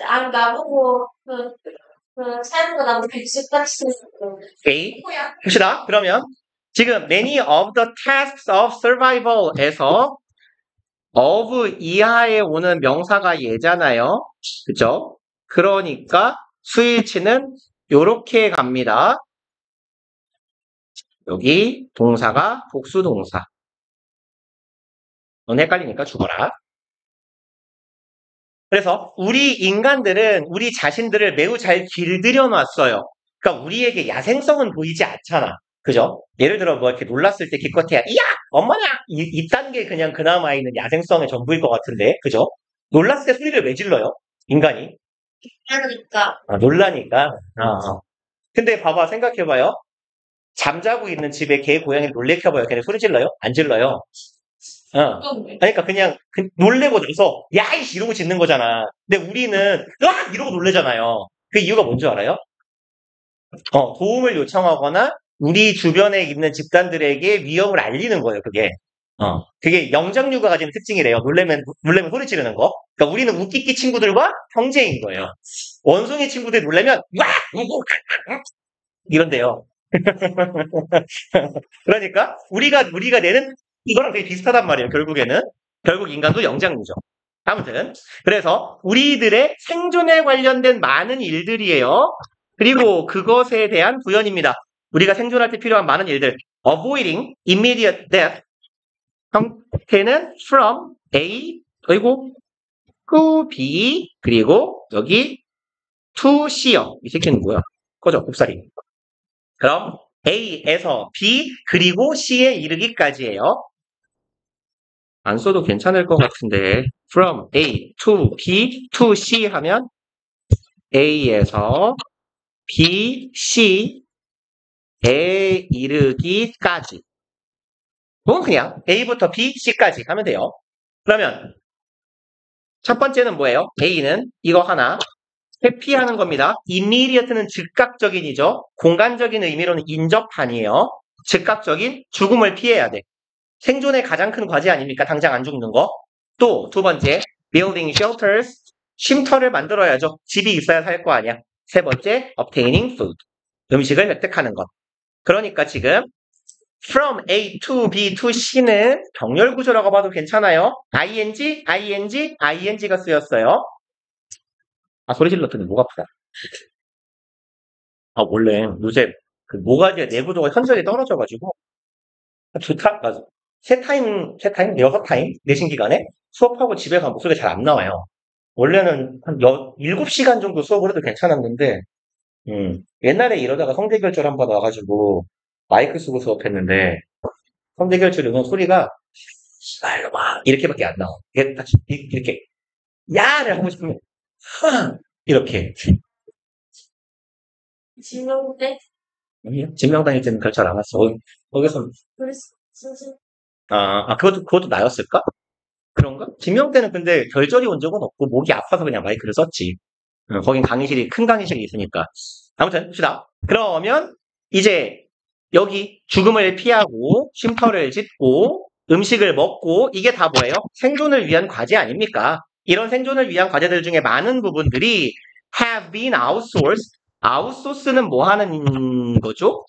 아, 나보고, 사는 거 나보고 백숙같이. 오케이. 봅시다. 그러면 지금 many of the tasks of survival에서 of 이하에 오는 명사가 얘잖아요. 그죠? 그러니까 스위치는 요렇게 갑니다. 여기 동사가 복수 동사. 넌 헷갈리니까 죽어라. 그래서 우리 인간들은 우리 자신들을 매우 잘 길들여 놨어요. 그러니까 우리에게 야생성은 보이지 않잖아. 그죠? 예를 들어 뭐 이렇게 놀랐을 때 기껏해야 이야! 엄마냐! 이딴 게 그냥 그나마 있는 야생성의 전부일 것 같은데. 그죠? 놀랐을 때 소리를 왜 질러요? 인간이. 그러니까. 아, 놀라니까. 근데 봐봐, 생각해봐요. 잠자고 있는 집에 개, 고양이를 놀래켜봐요. 걔네 소리 질러요? 안 질러요. 그러니까 그냥 놀래고 나서 야이씨 이러고 짖는 거잖아. 근데 우리는 으악! 이러고 놀래잖아요. 그 이유가 뭔지 알아요? 도움을 요청하거나 우리 주변에 있는 집단들에게 위험을 알리는 거예요. 그게 영장류가 가지는 특징이래요. 놀래면 소리 지르는 거. 그러니까 우리는 웃기기 친구들과 형제인 거예요. 원숭이 친구들이 놀래면 와! 이런데요. 그러니까 우리가 내는 이거랑 되게 비슷하단 말이에요. 결국 인간도 영장류죠. 아무튼 그래서 우리들의 생존에 관련된 많은 일들이에요. 그리고 그것에 대한 부연입니다. 우리가 생존할 때 필요한 많은 일들. Avoiding immediate death. 형태는 from A, 그리고 to B, 그리고 여기 to C요. 이 새끼는 뭐야? 꺼져, 곱살이. 그럼 A에서 B, 그리고 C에 이르기까지예요. 안 써도 괜찮을 것 같은데 from A to B to C 하면 A에서 B, C에 이르기까지. 혹은 그냥 A부터 B, C까지 하면 돼요. 그러면 첫 번째는 뭐예요? A는 이거 하나 회피하는 겁니다. immediate는 즉각적인이죠. 공간적인 의미로는 인접한이에요. 즉각적인 죽음을 피해야 돼. 생존의 가장 큰 과제 아닙니까? 당장 안 죽는 거. 또 두 번째, building shelters, 쉼터를 만들어야죠. 집이 있어야 살 거 아니야. 세 번째, obtaining food, 음식을 획득하는 것. 그러니까 지금 from A to B to C는 병렬 구조라고 봐도 괜찮아요. ing가 쓰였어요. 아, 소리 질렀더니 목 아프다. 아, 원래 요새 그 모가지의 내구도가 현저히 떨어져가지고 세 타임, 여섯 타임 내신 기간에 수업하고 집에 가면 목소리가 잘 안 나와요. 원래는 한 7시간 정도 수업을 해도 괜찮았는데, 옛날에 이러다가 성대결절 한 번 와가지고 마이크 쓰고 수업했는데, 성대결절 오면 소리가 씨발로 막 이렇게밖에 안 나와. 이렇게 야를 하고 싶으면 이렇게 지금 때 증명 다닐 때는 결절 안 왔어. 거기서 그랬어. 진짜. 그것도 나였을까? 그런가? 김영 때는 근데 결절이 온 적은 없고 목이 아파서 그냥 마이크를 썼지. 거긴 큰 강의실이 있으니까. 아무튼 봅시다. 그러면 이제 여기 죽음을 피하고 쉼터를 짓고 음식을 먹고 이게 다 뭐예요? 생존을 위한 과제 아닙니까? 이런 생존을 위한 과제들 중에 많은 부분들이 have been outsourced. 아웃소스는 뭐 하는 거죠?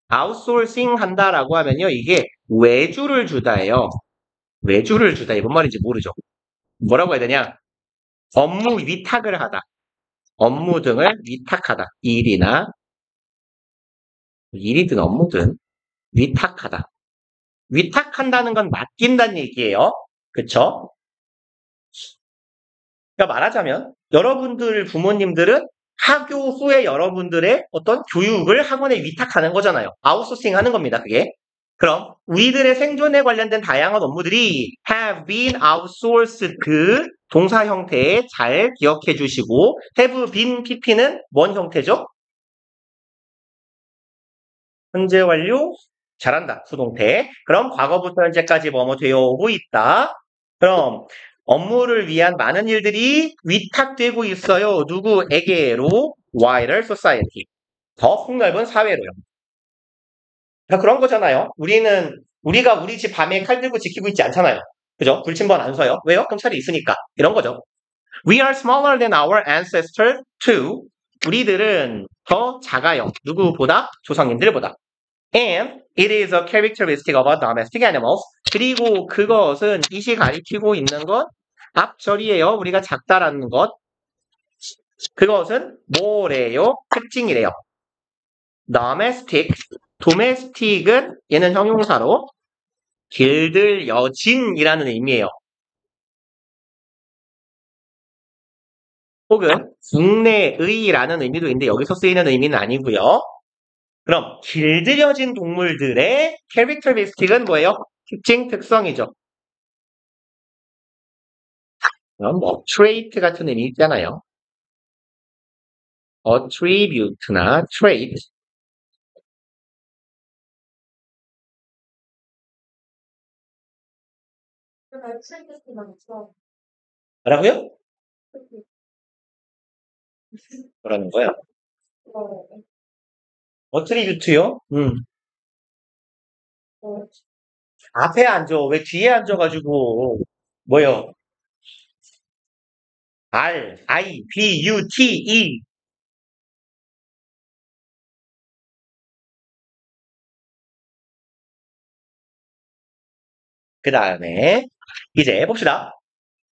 아웃소싱 한다라고 하면요. 이게 외주를 주다예요. 외주를 주다. 이뭔 말인지 모르죠. 뭐라고 해야 되냐? 업무 위탁을 하다. 업무 등을 위탁하다. 일이든 업무든 위탁하다. 위탁한다는 건 맡긴다는 얘기예요. 그쵸? 그러니까 말하자면 여러분들 부모님들은 학교 후에 여러분들의 어떤 교육을 학원에 위탁하는 거잖아요. 아웃소싱 하는 겁니다. 그게. 그럼 우리들의 생존에 관련된 다양한 업무들이 have been outsourced 그 동사 형태에 잘 기억해 주시고 have been pp는 뭔 형태죠? 현재 완료 잘한다. 수동태. 그럼 과거부터 현재까지 뭐뭐 되어 오고 있다. 그럼 업무를 위한 많은 일들이 위탁되고 있어요. 누구에게로? wider society. 더 폭넓은 사회로요. 그런 거잖아요. 우리가 우리 집 밤에 칼 들고 지키고 있지 않잖아요. 그죠? 불침번 안 서요. 왜요? 경찰이 있으니까. 이런 거죠. We are smaller than our ancestors too. 우리들은 더 작아요. 누구보다? 조상님들보다. And it is a characteristic of a domestic animals. 그리고 그것은 이시 가리키고 있는 것 앞절이에요. 우리가 작다라는 것. 그것은 뭐래요? 특징이래요. domestic은 얘는 형용사로 길들여진이라는 의미예요. 혹은 국내의라는 의미도 있는데 여기서 쓰이는 의미는 아니고요. 그럼 길들여진 동물들의 characteristic은 뭐예요? 특징, 특성이죠. 그럼 뭐 trait 같은 의미 있잖아요. attribute나 trait. 내가 트레이드만 있어. 뭐라고요? 뭐라는 거야? attribute요? 앞에 앉아. 왜 뒤에 앉아가지고 뭐요? R-I-B-U-T-E. 그 다음에 이제 봅시다.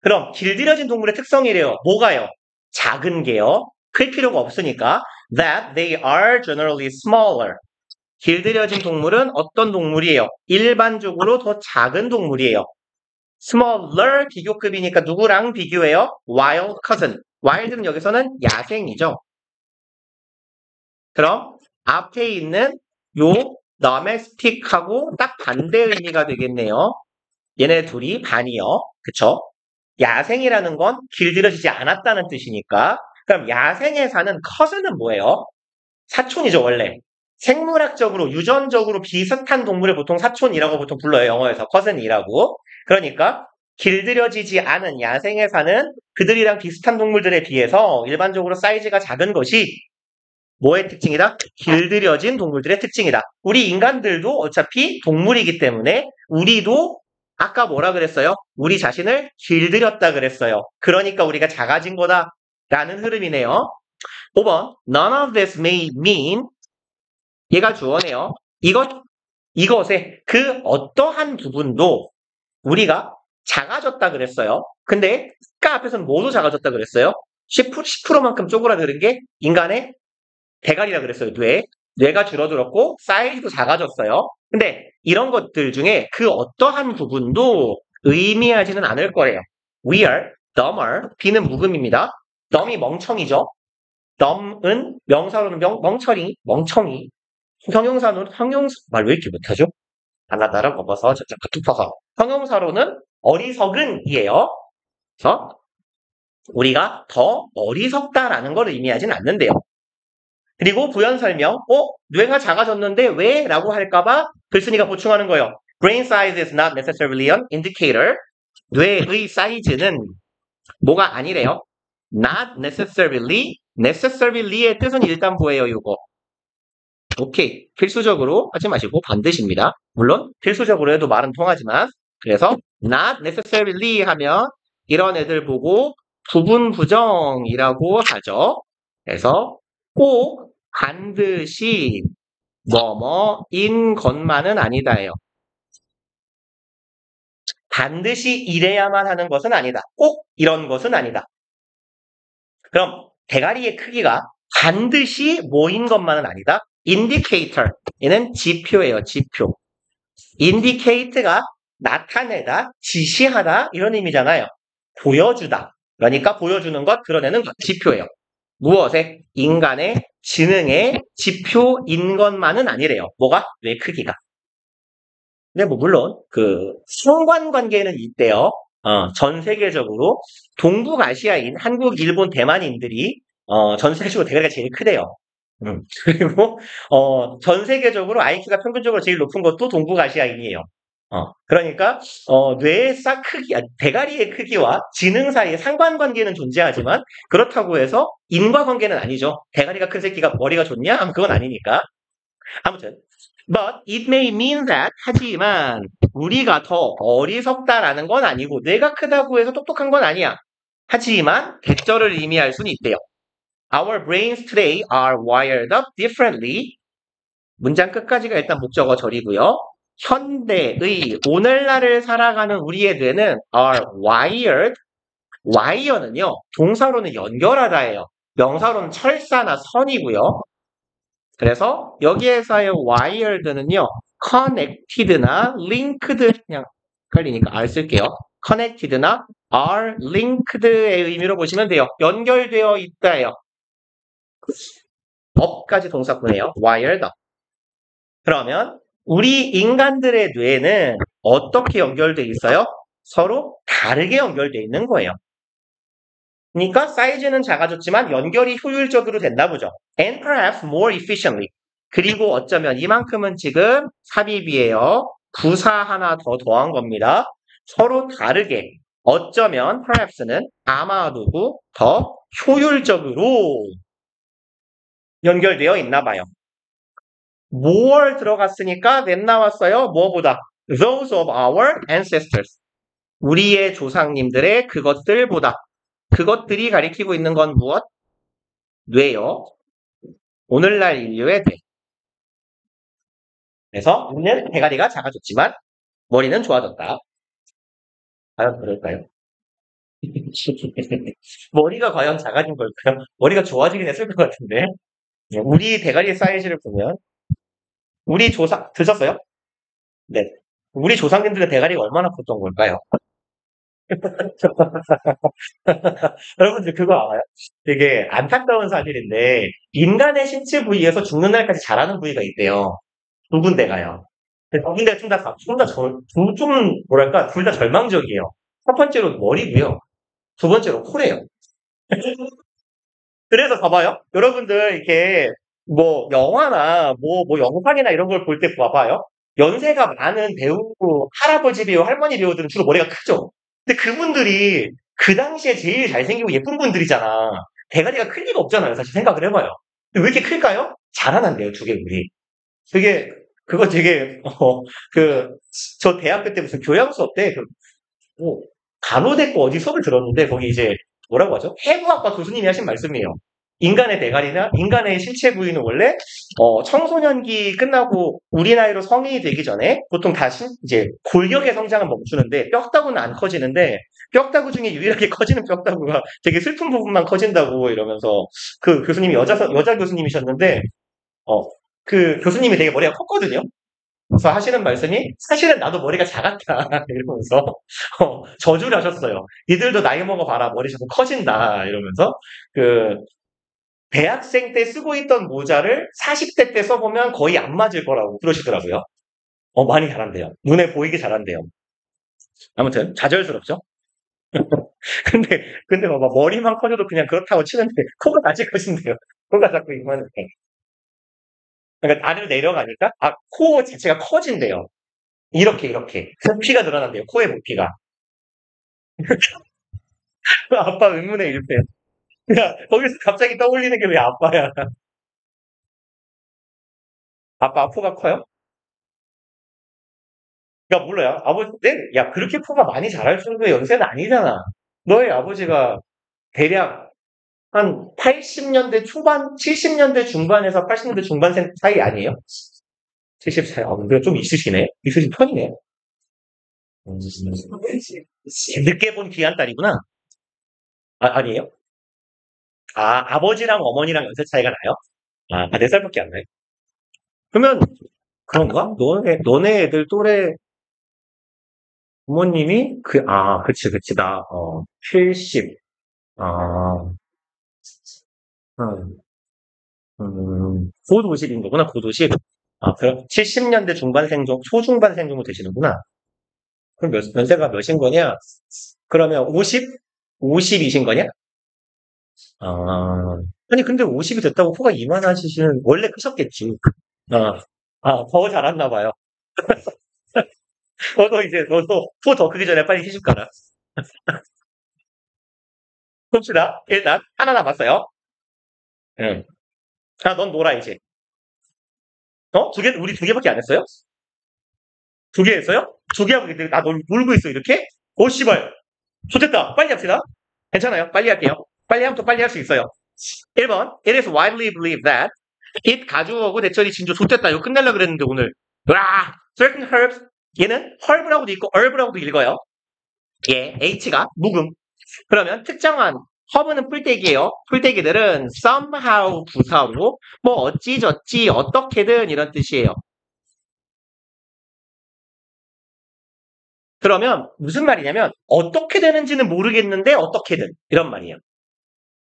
그럼 길들여진 동물의 특성이래요. 뭐가요? 작은 게요. 클 필요가 없으니까 that they are generally smaller. 길들여진 동물은 어떤 동물이에요? 일반적으로 더 작은 동물이에요. smaller 비교급이니까 누구랑 비교해요? wild cousin. wild는 여기서는 야생이죠. 그럼 앞에 있는 요 domestic하고 딱 반대 의미가 되겠네요. 얘네 둘이 반이요. 그쵸? 야생이라는 건 길들여지지 않았다는 뜻이니까. 그럼 야생에 사는 cousin은 뭐예요? 사촌이죠, 원래. 생물학적으로, 유전적으로 비슷한 동물을 보통 사촌이라고 보통 불러요, 영어에서. cousin이라고. 그러니까 길들여지지 않은 야생에 사는 그들이랑 비슷한 동물들에 비해서 일반적으로 사이즈가 작은 것이 뭐의 특징이다? 길들여진 동물들의 특징이다. 우리 인간들도 어차피 동물이기 때문에 우리도 아까 뭐라 그랬어요? 우리 자신을 길들였다 그랬어요. 그러니까 우리가 작아진 거다라는 흐름이네요. 5번 None of this may mean 얘가 주어네요. 이것의 그 어떠한 부분도 우리가 작아졌다 그랬어요. 근데 까 앞에서는 뭐도 작아졌다 그랬어요? 10%만큼 쪼그라드는 게 인간의 대가리라 그랬어요, 뇌. 뇌가 줄어들었고, 사이즈도 작아졌어요. 근데 이런 것들 중에 그 어떠한 부분도 의미하지는 않을 거예요. we're, dumber, B는 묵음입니다. dumb이 멍청이죠. dumb은 명사로는 멍청이. 형용사로는, 말 왜 이렇게 못하죠? 하나따라 먹어서 저쪽 툭퍼서. 형용사로는 어리석은이에요. 그래서 우리가 더 어리석다라는 걸 의미하진 않는데요. 그리고 부연 설명, 뇌가 작아졌는데 왜? 라고 할까봐 글쓴이가 보충하는 거예요. Brain size is not necessarily an indicator. 뇌의 사이즈는 뭐가 아니래요. Not necessarily. necessary의 뜻은 일단 뭐예요, 이거? 오케이. 필수적으로 하지 마시고 반드시입니다. 물론 필수적으로 해도 말은 통하지만 그래서 not necessarily 하면 이런 애들 보고 부분 부정이라고 하죠. 그래서 꼭 반드시 뭐뭐인 것만은 아니다예요. 반드시 이래야만 하는 것은 아니다. 꼭 이런 것은 아니다. 그럼 대가리의 크기가 반드시 뭐인 것만은 아니다. indicator. 얘는 지표예요. 지표. indicate가 나타내다, 지시하다 이런 의미잖아요. 보여주다. 그러니까 보여주는 것, 드러내는 것, 지표예요. 무엇에? 인간의 지능의 지표인 것만은 아니래요. 뭐가? 뇌 크기가. 근데 뭐 물론 그 상관관계는 있대요. 전 세계적으로 동북아시아인 한국, 일본, 대만인들이 전 세계적으로 대가리가 제일 크대요. 그리고 전 세계적으로 IQ가 평균적으로 제일 높은 것도 동북아시아인이에요. 그러니까 뇌의 크기, 대가리의 크기와 지능 사이에 상관관계는 존재하지만 그렇다고 해서 인과관계는 아니죠. 대가리가 큰 새끼가 머리가 좋냐? 하면 그건 아니니까. 아무튼 But it may mean that 하지만 우리가 더 어리석다라는 건 아니고 뇌가 크다고 해서 똑똑한 건 아니야. 하지만 대절을 의미할 수는 있대요. Our brains today are wired up differently. 문장 끝까지가 일단 목적어 절이고요. 현대의 오늘날을 살아가는 우리의 뇌는 are wired. wire는요. 동사로는 연결하다예요. 명사로는 철사나 선이고요. 그래서 여기에서의 wired는요. connected나 linked 그냥 헷갈리니까 R 쓸게요. connected나 are linked의 의미로 보시면 돼요. 연결되어 있다예요. up까지 동사구네요. wired up. 그러면 우리 인간들의 뇌는 어떻게 연결되어 있어요? 서로 다르게 연결되어 있는 거예요. 그러니까 사이즈는 작아졌지만 연결이 효율적으로 됐나 보죠. And perhaps more efficiently. 그리고 어쩌면 이만큼은 지금 삽입이에요. 부사 하나 더 더한 겁니다. 서로 다르게 어쩌면 perhaps는 아마도 더 효율적으로 연결되어 있나 봐요. more 들어갔으니까 넷 나왔어요. 뭐보다? Those of our ancestors. 우리의 조상님들의 그것들보다. 그것들이 가리키고 있는 건 무엇? 뇌요. 오늘날 인류의 뇌. 그래서 우리는 대가리가 작아졌지만 머리는 좋아졌다. 과연 그럴까요? 머리가 과연 작아진 걸까요? 머리가 좋아지긴 했을 것 같은데. 우리 대가리 사이즈를 보면 우리 조상 드셨어요? 네. 우리 조상님들의 대가리가 얼마나 컸던 걸까요? 여러분들 그거 알아요? 되게 안타까운 사실인데 인간의 신체 부위에서 죽는 날까지 자라는 부위가 있대요. 두 군데가요. 두 군데가 좀 뭐랄까 둘 다 절망적이에요. 첫 번째로 머리고요. 두 번째로 코래요. 그래서 봐봐요. 여러분들 이렇게 뭐 영화나 뭐 영상이나 이런 걸 볼 때 봐봐요. 연세가 많은 배우, 할아버지 배우, 할머니 배우들은 주로 머리가 크죠. 근데 그분들이 그 당시에 제일 잘생기고 예쁜 분들이잖아. 대가리가 클 리가 없잖아요. 사실 생각을 해봐요. 근데 왜 이렇게 클까요? 자라난대요, 두개골이. 그거 되게, 저 대학교 때 무슨 교양 수업 때, 간호대과 어디 수업을 들었는데, 거기 이제, 뭐라고 하죠? 해부학과 교수님이 하신 말씀이에요. 인간의 대가리나 인간의 실체 부위는 원래 청소년기 끝나고 우리 나이로 성인이 되기 전에 보통 다시 이제 골격의 성장을 멈추는데 뼈다구는 안 커지는데 뼈다구 중에 유일하게 커지는 뼈다구가 되게 슬픈 부분만 커진다고 이러면서 그 교수님이 여자 교수님이셨는데 그 교수님이 되게 머리가 컸거든요. 그래서 하시는 말씀이 사실은 나도 머리가 작았다 이러면서 저주를 하셨어요. 니들도 나이 먹어봐라 머리 자꾸 커진다 이러면서 그 대학생 때 쓰고 있던 모자를 40대 때 써보면 거의 안 맞을 거라고 그러시더라고요. 많이 자란대요. 눈에 보이게 자란대요. 아무튼 자절스럽죠. 근데 봐봐 머리만 커져도 그냥 그렇다고 치는데 코가 아직 커진대요. 코가 자꾸 이만해. 그러니까 아래로 내려가니까 코 자체가 커진대요. 이렇게 부피가 늘어난대요. 코의 부피가. 아빠 의문의 일패. 야 거기서 갑자기 떠올리는 게 왜 아빠야? 아빠 코가 커요? 그러니까 몰라요. 아버지, 야 그렇게 코가 많이 자랄 정도의 연세는 아니잖아. 너의 아버지가 대략 한 80년대 초반, 70년대 중반에서 80년대 중반생 사이 아니에요? 70살. 근데 좀 있으시네. 있으신 편이네. 음, 늦게 본 귀한 딸이구나. 아니에요? 아버지랑 어머니랑 연세 차이가 나요? 4살밖에 안 나요? 그러면 그런가? 너네 애들 또래 부모님이 그치, 나 70. 아, 음, 고도십인 거구나, 고도십. 그럼 70년대 중반생 정도, 초중반생 정도 되시는구나. 그럼 연세가 몇인 거냐? 그러면 50? 50이신 거냐? 아, 아니, 근데 50이 됐다고 코가 이만하시는, 원래 크셨겠지. 아, 더 자랐나 봐요. 너도 코 더 크기 전에 빨리 시집 가라. 봅시다. 일단, 하나 남았어요. 응. 넌 놀아, 이제. 우리 두 개밖에 안 했어요? 두 개 했어요? 두 개 하고 있는데, 놀고 있어, 이렇게? 씨발. 좋됐다. 빨리 합시다. 괜찮아요. 빨리 할게요. 빨리 하면 또 빨리 할 수 있어요. 1번. It is widely believed that it 가주어고 대절이 진조 좋됐다. 이거 끝내려고 그랬는데 오늘. certain herbs. 얘는 herb라고도 있고 herb라고도 읽어요. H가 묵음. 그러면 특정한 허브는 풀떼기예요. 풀떼기들은 somehow 부사로 뭐 어찌저찌 어떻게든 이런 뜻이에요. 그러면 무슨 말이냐면 어떻게 되는지는 모르겠는데 어떻게든 이런 말이에요.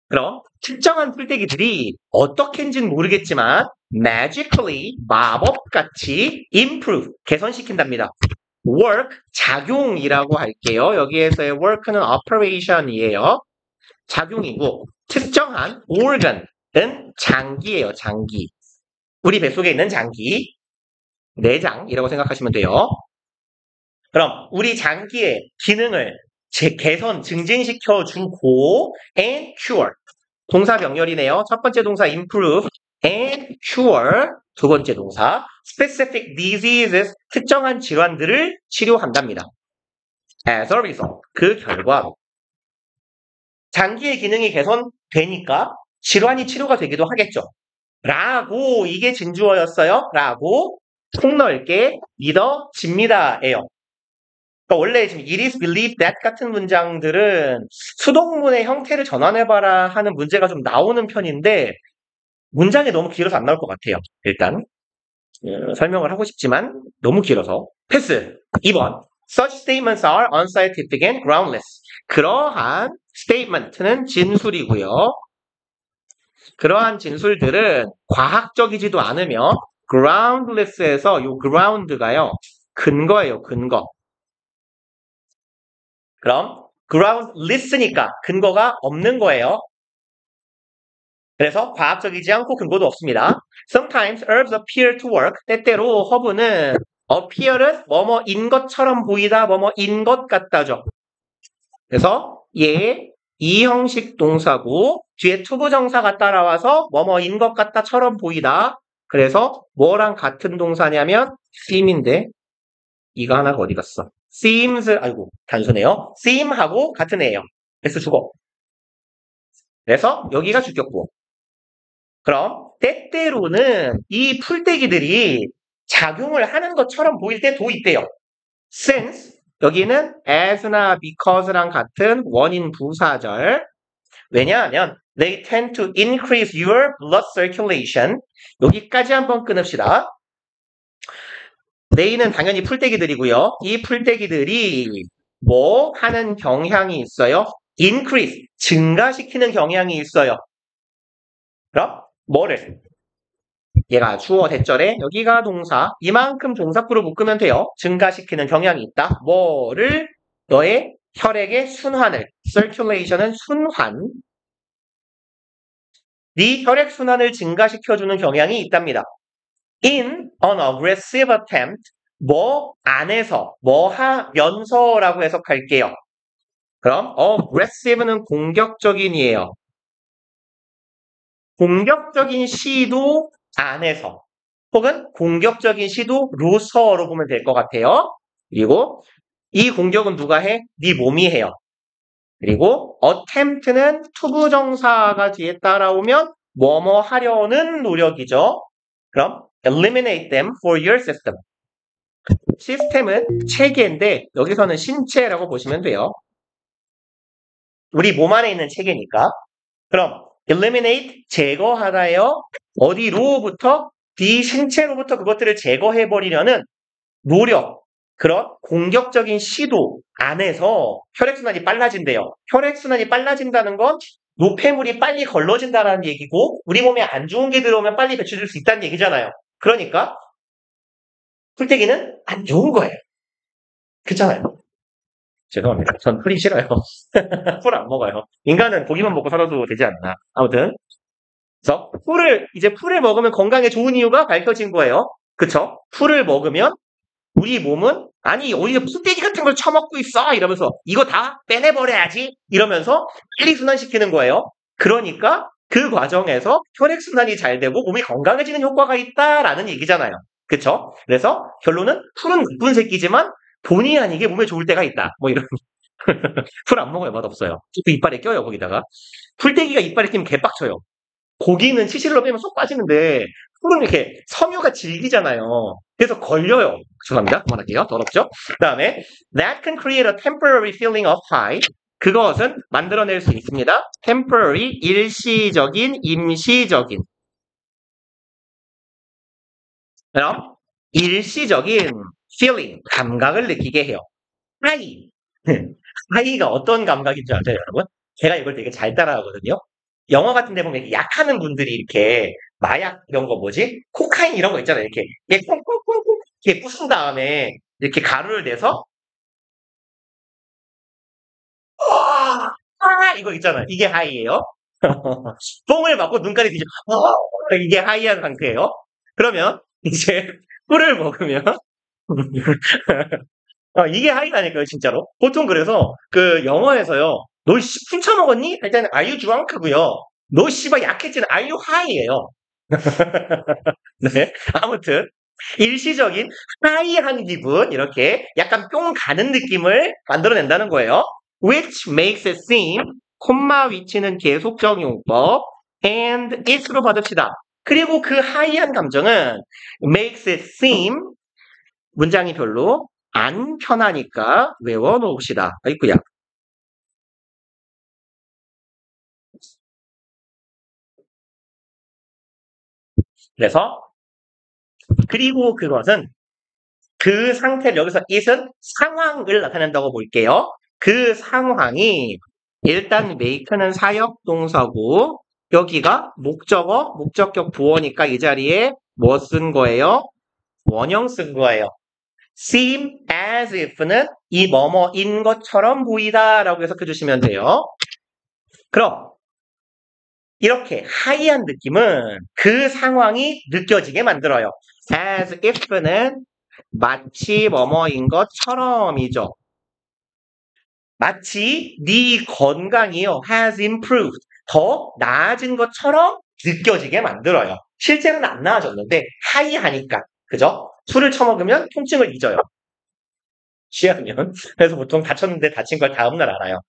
그럼 특정한 풀떼기들이 어떻게인지는 모르겠지만 magically 마법같이 improve 개선시킨답니다. work 작용이라고 할게요. 여기에서의 work는 operation이에요. 작용이고 특정한 organ은 장기예요. 장기. 우리 뱃속에 있는 장기 내장이라고 생각하시면 돼요. 그럼 우리 장기의 기능을 개선, 증진시켜 주고 and cure. 동사 병렬이네요. 첫 번째 동사 improve and cure. 두 번째 동사 specific diseases. 특정한 질환들을 치료한답니다. As a result. 그 결과로 장기의 기능이 개선되니까 질환이 치료가 되기도 하겠죠. 라고 이게 진주어였어요. 라고 폭넓게 믿어집니다예요. 그러니까 원래 지금 it is believed that 같은 문장들은 수동문의 형태를 전환해봐라 하는 문제가 좀 나오는 편인데 문장이 너무 길어서 안 나올 것 같아요. 일단 설명을 하고 싶지만 너무 길어서 패스. 2번 Such statements are unscientific and groundless. 그러한 statement는 진술이고요. 그러한 진술들은 과학적이지도 않으며 groundless에서 이 ground가요. 근거예요. 근거. 그럼 groundless니까 근거가 없는 거예요. 그래서 과학적이지 않고 근거도 없습니다. Sometimes herbs appear to work. 때때로 허브는 appear은 뭐뭐인 것처럼 보이다, 뭐뭐인 것 같다죠. 그래서 이 형식 동사고 뒤에 투부정사가 따라와서 뭐뭐인 것 같다처럼 보이다. 그래서 뭐랑 같은 동사냐면 seem인데 이가 하나가 어디 갔어? seems, 단순해요. seem하고 같은 애예요. 그래서 죽어. 그래서 여기가 죽였고 그럼 때때로는 이 풀떼기들이 작용을 하는 것처럼 보일 때도 있대요. since 여기는 as나 because랑 같은 원인 부사절. 왜냐하면 they tend to increase your blood circulation. 여기까지 한번 끊읍시다. they는 당연히 풀떼기들이고요. 이 풀떼기들이 뭐 하는 경향이 있어요? increase, 증가시키는 경향이 있어요. 그럼 뭐를? 얘가 주어 대절에 여기가 동사, 이만큼 동사구로 묶으면 돼요. 증가시키는 경향이 있다. 뭐를? 너의 혈액의 순환을. circulation은 순환. 네 혈액 순환을 증가시켜주는 경향이 있답니다. In an aggressive attempt, 뭐 안에서, 뭐 하면서라고 해석할게요. 그럼 aggressive는 공격적인이에요. 공격적인 시도 안에서 혹은 공격적인 시도로서로 보면 될 것 같아요. 그리고 이 공격은 누가 해? 네 몸이 해요. 그리고 attempt는 투부정사가 뒤에 따라오면 뭐뭐 하려는 노력이죠. 그럼 eliminate them for your system. 시스템은 체계인데 여기서는 신체라고 보시면 돼요. 우리 몸 안에 있는 체계니까. 그럼 eliminate 제거하다요. 어디로부터? 비신체로부터 그것들을 제거해버리려는 노력, 그런 공격적인 시도 안에서 혈액순환이 빨라진대요. 혈액순환이 빨라진다는 건 노폐물이 빨리 걸러진다는 얘기고 우리 몸에 안 좋은 게 들어오면 빨리 배출될 수 있다는 얘기잖아요. 그러니까 풀떼기는 안 좋은 거예요. 그렇잖아요. 죄송합니다. 전 풀이 싫어요. 풀 안 먹어요. 인간은 고기만 먹고 살아도 되지 않나. 아무튼 그래서 풀을 먹으면 건강에 좋은 이유가 밝혀진 거예요. 그쵸? 풀을 먹으면 우리 몸은 아니 오히려 풀떼기 같은 걸 처먹고 있어 이러면서 이거 다 빼내버려야지 이러면서 빨리 순환시키는 거예요. 그러니까 그 과정에서 혈액순환이 잘 되고 몸이 건강해지는 효과가 있다라는 얘기잖아요. 그쵸? 그래서 결론은 풀은 나쁜 새끼지만 본의 아니게 몸에 좋을 때가 있다. 뭐 이런. 풀 안 먹어요. 맛없어요. 또 이빨에 껴요. 거기다가. 풀떼기가 이빨에 끼면 개빡쳐요. 고기는 치실로 빼면 쏙 빠지는데 풀은 이렇게 섬유가 질기잖아요. 그래서 걸려요. 죄송합니다. 그만할게요. 더럽죠? 그 다음에 that can create a temporary feeling of high. 그것은 만들어낼 수 있습니다. temporary, 일시적인, 임시적인. 그럼 일시적인 feeling, 감각을 느끼게 해요. high. high가 어떤 감각인 줄 아세요, 여러분? 제가 이걸 되게 잘 따라하거든요. 영화 같은 데 보면 약하는 분들이 이렇게 마약 이런 거 뭐지? 코카인 이런 거 있잖아요. 이렇게 콩콩콩콩 이렇게 부순 다음에 이렇게 가루를 내서 이거 있잖아요. 이게 하이예요. 뽕을 맞고 눈깔이 뒤져. 이게 하이한 상태예요. 그러면 이제 꿀을 먹으면 이게 하이라니까요, 진짜로. 보통 그래서 그 영어에서요. 너 훔쳐 먹었니? 할 때는 are you drunk고요. 너 씨발 약했지는 are you high예요. 네. 아무튼 일시적인 하이한 기분 이렇게 약간 뿅 가는 느낌을 만들어낸다는 거예요. Which makes it seem 콤마 위치는 계속적 용법 and it으로 받읍시다. 그리고 그 하이한 감정은 makes it seem 문장이 별로 안 편하니까 외워놓읍시다. 아이쿠야. 그래서 그리고 그것은 그 상태를 여기서 it은 상황을 나타낸다고 볼게요. 그 상황이 일단 make는 사역동사고 여기가 목적어, 목적격 부어니까 이 자리에 뭐 쓴 거예요? 원형 쓴 거예요. seem as if는 이 뭐뭐인 것처럼 보이다라고 해석해 주시면 돼요. 그럼 이렇게 하이한 느낌은 그 상황이 느껴지게 만들어요. as if는 마치 뭐뭐인 것처럼이죠. 마치 네 건강이요 has improved 더 나아진 것처럼 느껴지게 만들어요. 실제로는 안 나아졌는데 하이하니까 그죠? 술을 처먹으면 통증을 잊어요. 취하면 그래서 보통 다쳤는데 다친 걸 다음날 알아요.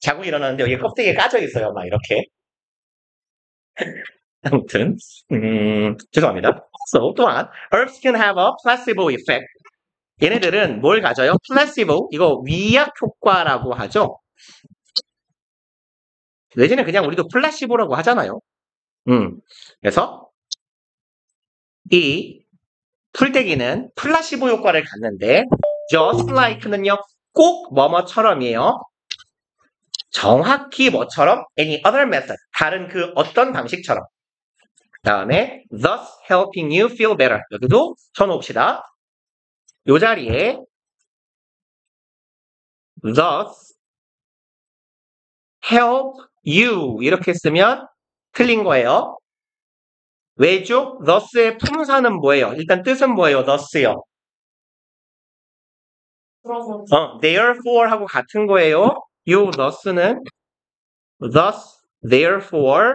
자고 일어났는데 여기 껍데기에 까져 있어요. 막 이렇게 아무튼 죄송합니다. So, 또한 herbs can have a placebo effect. 얘네들은 뭘 가져요? 플라시보, 이거 위약 효과라고 하죠. 내지는 그냥 우리도 플라시보라고 하잖아요. 그래서 이 풀떼기는 플라시보 효과를 갖는데 just like는요, 꼭 뭐뭐처럼이에요. 정확히 뭐처럼? any other method, 다른 그 어떤 방식처럼. 다음에 thus helping you feel better. 여기도 쳐놓읍시다. 요 자리에 thus help you 이렇게 쓰면 틀린 거예요. 왜죠? thus의 품사는 뭐예요? 일단 뜻은 뭐예요? thus요. therefore 하고 같은 거예요. 요 thus는 thus, therefore,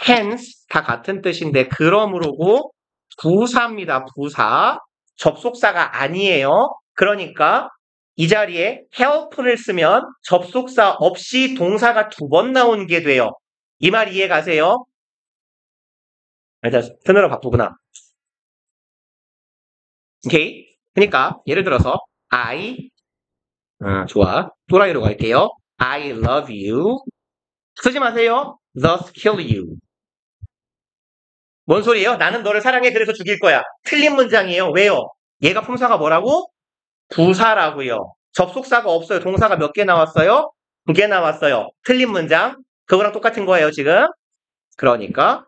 hence 다 같은 뜻인데 그러므로고 부사입니다. 부사. 접속사가 아니에요. 그러니까 이 자리에 help를 쓰면 접속사 없이 동사가 2번 나오는 게 돼요. 이 말 이해 가세요? 일단 쓰느라 바쁘구나. 오케이. 그러니까 예를 들어서 I 좋아. 또라이로 갈게요. I love you. 쓰지 마세요. thus kill you. 뭔 소리예요? 나는 너를 사랑해 그래서 죽일 거야. 틀린 문장이에요. 왜요? 얘가 품사가 뭐라고? 부사라고요. 접속사가 없어요. 동사가 몇 개 나왔어요? 2개 나왔어요. 틀린 문장. 그거랑 똑같은 거예요, 지금. 그러니까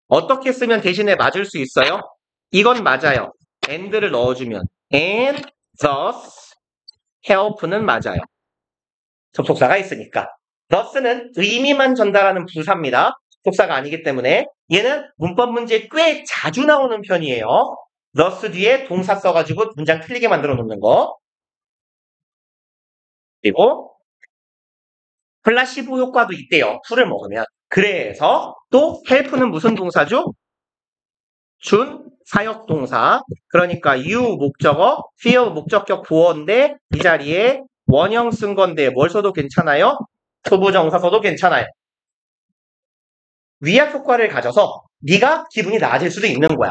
어떻게 쓰면 대신에 맞을 수 있어요? 이건 맞아요. and를 넣어주면 and thus help는 맞아요. 접속사가 있으니까. thus는 의미만 전달하는 부사입니다. 접속사가 아니기 때문에 얘는 문법 문제에 꽤 자주 나오는 편이에요. thus 뒤에 동사 써가지고 문장 틀리게 만들어 놓는 거. 그리고 플라시보 효과도 있대요. 풀을 먹으면. 그래서 또 help는 무슨 동사죠? 준 사역 동사. 그러니까 you 목적어, feel 목적격 보어인데 이 자리에 원형 쓴 건데 뭘 써도 괜찮아요? 투부정사 써도 괜찮아요. 위약 효과를 가져서 네가 기분이 나아질 수도 있는 거야.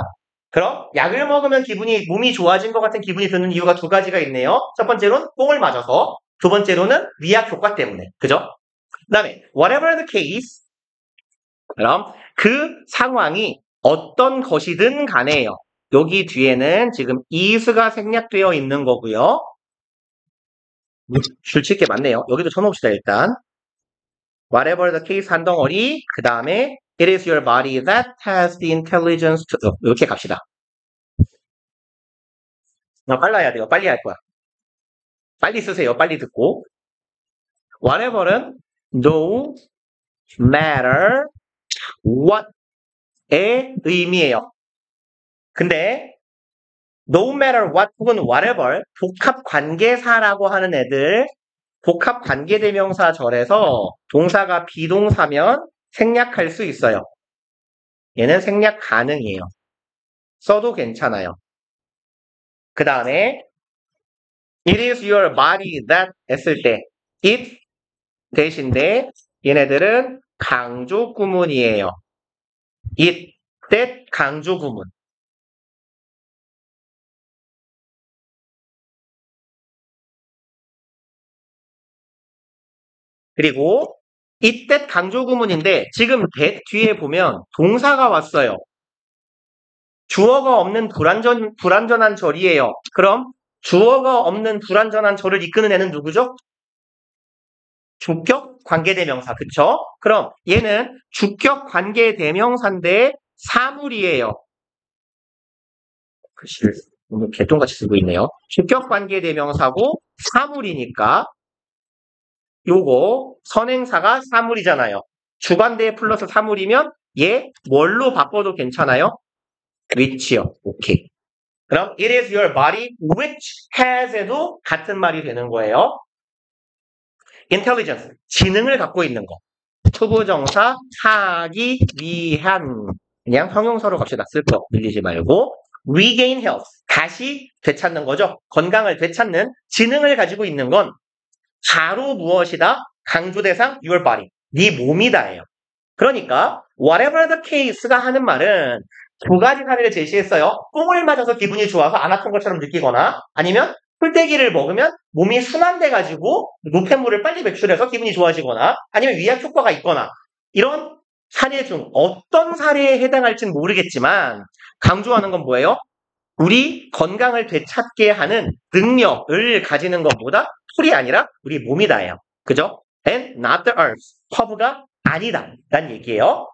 그럼 약을 먹으면 몸이 좋아진 것 같은 기분이 드는 이유가 2가지가 있네요. 첫 번째로는 뽕을 맞아서, 두 번째로는 위약 효과 때문에. 그죠? 그 다음에 whatever the case, 그럼 그 상황이 어떤 것이든 간에요. 여기 뒤에는 지금 is가 생략되어 있는 거고요. 줄칠 게 많네요. 여기도 쳐놓읍시다 일단. whatever the case 한 덩어리, 그 다음에 it is your body that has the intelligence to... 이렇게 갑시다. 빨라야 돼요. 빨리 할 거야. 빨리 쓰세요. 빨리 듣고. whatever는 no matter what의 의미예요. 근데 no matter what 혹은 whatever 복합 관계사라고 하는 애들, 복합 관계대명사절에서 동사가 비동사면 생략할 수 있어요. 얘는 생략 가능해요. 써도 괜찮아요. 그 다음에 it is your body that 했을 때 it 대신데 얘네들은 강조 구문이에요. it, that 강조 구문. 그리고 it, that 강조 구문인데 지금 that 뒤에 보면 동사가 왔어요. 주어가 없는 불완전한 절이에요. 그럼 주어가 없는 불완전한 절을 이끄는 애는 누구죠? 주격 관계대명사, 그쵸? 그럼 얘는 주격 관계대명사인데 사물이에요. 글씨를 오늘 개똥같이 쓰고 있네요. 주격 관계대명사고 사물이니까 요거 선행사가 사물이잖아요. 주관대 플러스 사물이면 얘 뭘로 바꿔도 괜찮아요? which요. 오케이. 그럼 it is your body which has에도 같은 말이 되는 거예요. intelligence, 지능을 갖고 있는 거. 투부정사 하기 위한, 그냥 형용사로 갑시다. 쓸 거 밀리지 말고. regain health, 다시 되찾는 거죠. 건강을 되찾는 지능을 가지고 있는 건 바로 무엇이다? 강조대상 your body, 네 몸이다예요. 그러니까 whatever the case가 하는 말은 두 가지 사례를 제시했어요. 뽕을 맞아서 기분이 좋아서 안 아픈 것처럼 느끼거나 아니면 풀떼기를 먹으면 몸이 순환돼가지고 노폐물을 빨리 배출해서 기분이 좋아지거나 아니면 위약 효과가 있거나 이런 사례 중 어떤 사례에 해당할지는 모르겠지만 강조하는 건 뭐예요? 우리 건강을 되찾게 하는 능력을 가지는 것보다 풀이 아니라 우리 몸이다예요. 그죠? And not the earth. 허브가 아니다. 라는 얘기예요.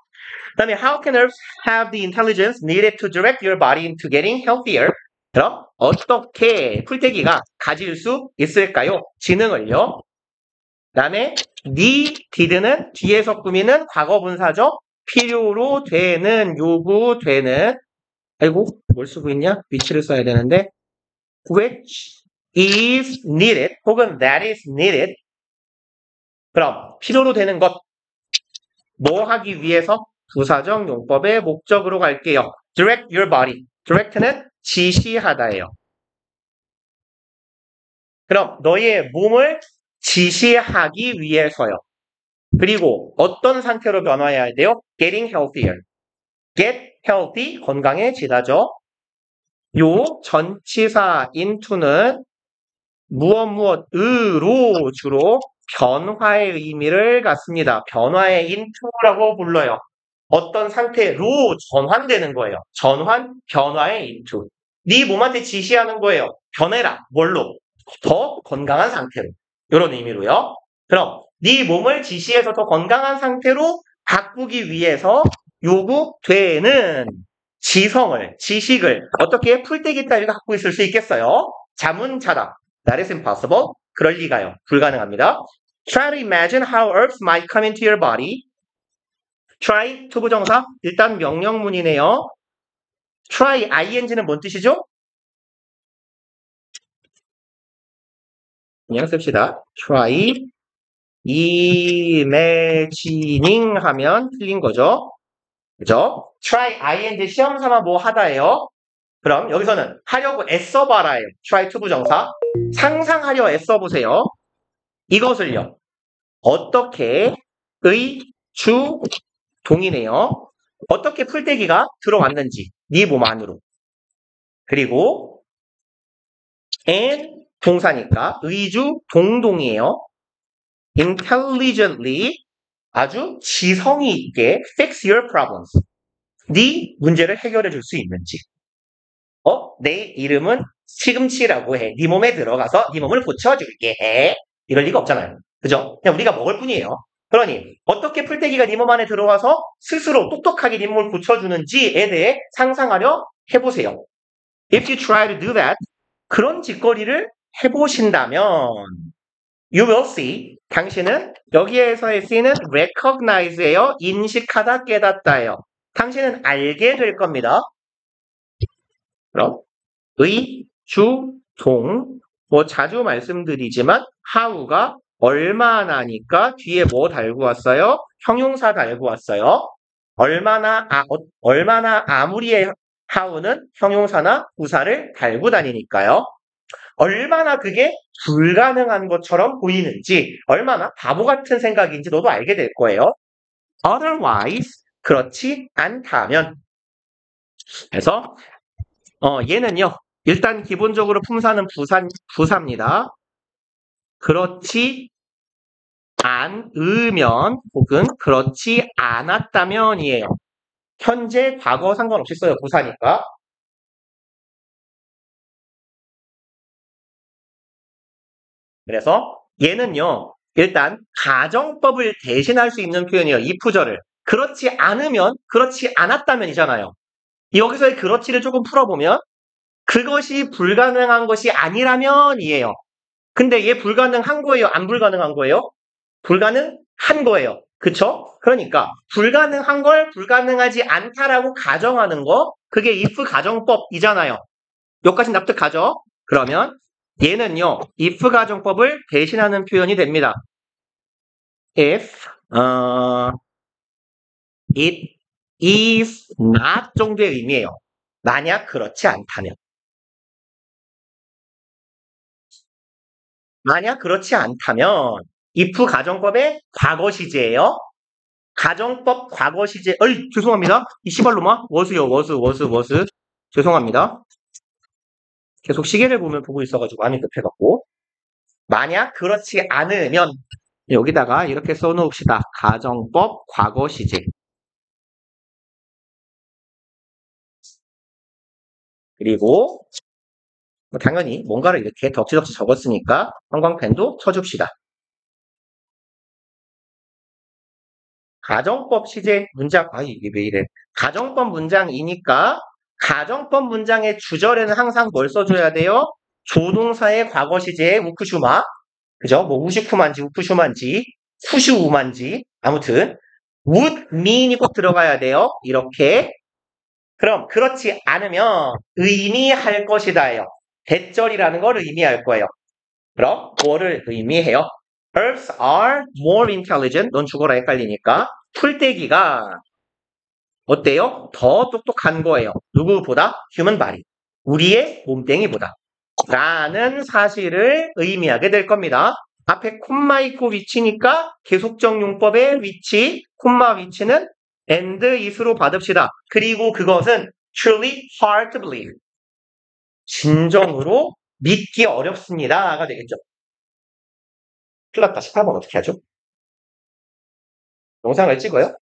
그 다음에 how can earth have the intelligence needed to direct your body into getting healthier? 그럼 어떻게 풀떼기가 가질 수 있을까요? 지능을요. 그 다음에 need는 뒤에서 꾸미는 과거분사죠. 필요로 되는, 요구되는 아이고 뭘 쓰고 있냐? 위치를 써야 되는데 which is needed 혹은 that is needed 그럼 필요로 되는 것 뭐 하기 위해서 부사적 용법의 목적으로 갈게요. direct your body. direct는 지시하다예요. 그럼 너의 몸을 지시하기 위해서요. 그리고 어떤 상태로 변화해야 돼요? getting healthier. get healthy 건강해지다죠. 요 전치사 into는 무엇으로 주로 변화의 의미를 갖습니다. 변화의 into라고 불러요. 어떤 상태로 전환되는 거예요. 전환, 변화의 into. 네 몸한테 지시하는 거예요. 변해라. 뭘로? 더 건강한 상태로. 이런 의미로요. 그럼 네 몸을 지시해서 더 건강한 상태로 바꾸기 위해서 요구되는 지식을 어떻게 풀떼기 따위가 갖고 있을 수 있겠어요? 자문자답. That is impossible. 그럴 리가요. 불가능합니다. Try to imagine how herbs might come into your body. try, 투부정사. 일단 명령문이네요. try, ing는 뭔 뜻이죠? 그냥 씁시다. try, imagining 하면 틀린 거죠. 그죠? try, ing 시험 삼아 뭐 하다예요. 그럼 여기서는 하려고 애써봐라예요. try 투부정사. 상상하려 애써보세요. 이것을요. 어떻게 주 동이네요. 어떻게 풀떼기가 들어왔는지 네 몸 안으로. 그리고 and 동사니까 의주 동동이에요. intelligently 아주 지성이 있게 fix your problems. 네 문제를 해결해 줄 수 있는지. 내 이름은 시금치라고 해. 네 몸에 들어가서 네 몸을 고쳐줄게 해. 이럴 리가 없잖아요. 그죠? 그냥 우리가 먹을 뿐이에요. 그러니 어떻게 풀떼기가 네 몸 안에 들어와서 스스로 똑똑하게 네 몸을 고쳐주는지에 대해 상상하려 해보세요. If you try to do that, 그런 짓거리를 해보신다면 you will see, 당신은 여기에서의 쓰이는 recognize예요. 인식하다, 깨닫다예요. 당신은 알게 될 겁니다. 그럼 동, 뭐 자주 말씀드리지만 how가 얼마나니까 뒤에 뭐 달고 왔어요? 형용사 달고 왔어요. 얼마나 아무리의 how는 형용사나 부사를 달고 다니니까요. 얼마나 그게 불가능한 것처럼 보이는지, 얼마나 바보 같은 생각인지 너도 알게 될 거예요. Otherwise, 그렇지 않다면. 그래서 얘는요. 일단 기본적으로 품사는 부사입니다. 그렇지 않으면 혹은 그렇지 않았다면이에요. 현재, 과거 상관없이 써요. 부사니까. 그래서 얘는요. 일단 가정법을 대신할 수 있는 표현이에요. if절을. 그렇지 않으면, 그렇지 않았다면이잖아요. 여기서의 그렇지를 조금 풀어보면 그것이 불가능한 것이 아니라면이에요. 근데 얘 불가능한 거예요? 안 불가능한 거예요? 불가능한 거예요. 그쵸? 그러니까 불가능한 걸 불가능하지 않다라고 가정하는 거 그게 if 가정법이잖아요. 여기까지 납득하죠? 그러면 얘는요. if 가정법을 대신하는 표현이 됩니다. if it is not 정도의 의미예요. 만약 그렇지 않다면. 만약 그렇지 않다면 if 가정법의 과거 시제예요. 가정법 과거 시제. 어이, 죄송합니다. 이 시발로마. was요, was. 죄송합니다. 계속 시계를 보고 있어가지고 마음이 급해갖고. 만약 그렇지 않으면 여기다가 이렇게 써놓읍시다. 가정법 과거 시제. 그리고 당연히 뭔가를 이렇게 덕지덕지 적었으니까 형광펜도 쳐줍시다. 가정법 시제 문장, 이게 왜 이래. 가정법 문장이니까 가정법 문장의 주절에는 항상 뭘 써줘야 돼요? 조동사의 과거 시제의 우쿠슈마. 그죠? 뭐 우슈쿠만지 우쿠슈만지 후슈우만지 아무튼 would mean이 꼭 들어가야 돼요. 이렇게. 그럼 그렇지 않으면 의미할 것이다예요. 대절이라는 걸 의미할 거예요. 그럼 뭐를 의미해요? Herbs are more intelligent. 넌 죽어라 헷갈리니까. 풀떼기가 어때요? 더 똑똑한 거예요. 누구보다? human body. 우리의 몸뚱이보다. 라는 사실을 의미하게 될 겁니다. 앞에 콤마 있고 위치니까 계속적 용법의 위치, 콤마 위치는 and is로 받읍시다. 그리고 그것은 truly hard to believe. 진정으로 믿기 어렵습니다가 되겠죠. 큰일 났다. 18번 어떻게 하죠? 영상을 찍어요?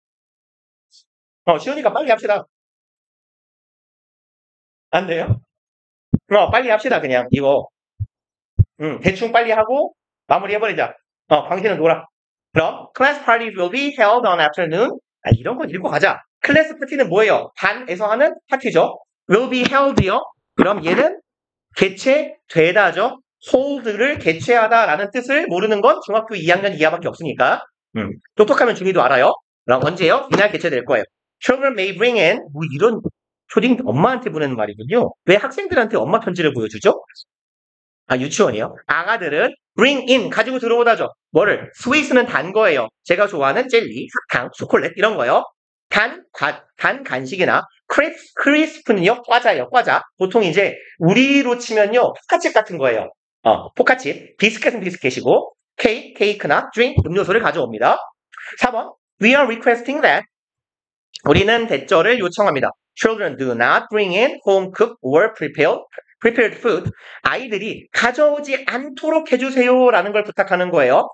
쉬우니까 빨리 합시다. 안 돼요? 빨리 합시다, 그냥, 이거. 대충 빨리 하고, 마무리해버리자. 당신은 놀아. 그럼, class parties will be held on afternoon. 이런 건 읽고 가자. 클래스 파티는 뭐예요? 반에서 하는 파티죠. will be held요. 그럼 얘는 개최되다죠. hold를 개최하다라는 뜻을 모르는 건 중학교 2학년 이하밖에 없으니까. 똑똑하면 중2도 알아요. 그럼 언제요? 이날 개최될 거예요. Children may bring in, 뭐 이런 초딩 엄마한테 보내는 말이군요. 왜 학생들한테 엄마 편지를 보여주죠? 유치원이요. 아가들은 bring in, 가지고 들어오다죠. 뭐를? 스위스는 단 거예요. 제가 좋아하는 젤리, 사탕, 초콜릿 이런 거요. 단 간식이나 크리스프는요, 과자예요, 과자. 보통 이제 우리로 치면요, 포카칩 같은 거예요. 포카칩, 비스켓은 비스켓이고, 케이크나 드링크, 음료수를 가져옵니다. 4번, we are requesting that. 우리는 대절을 요청합니다. Children do not bring in home cooked or prepared food. 아이들이 가져오지 않도록 해주세요 라는 걸 부탁하는 거예요.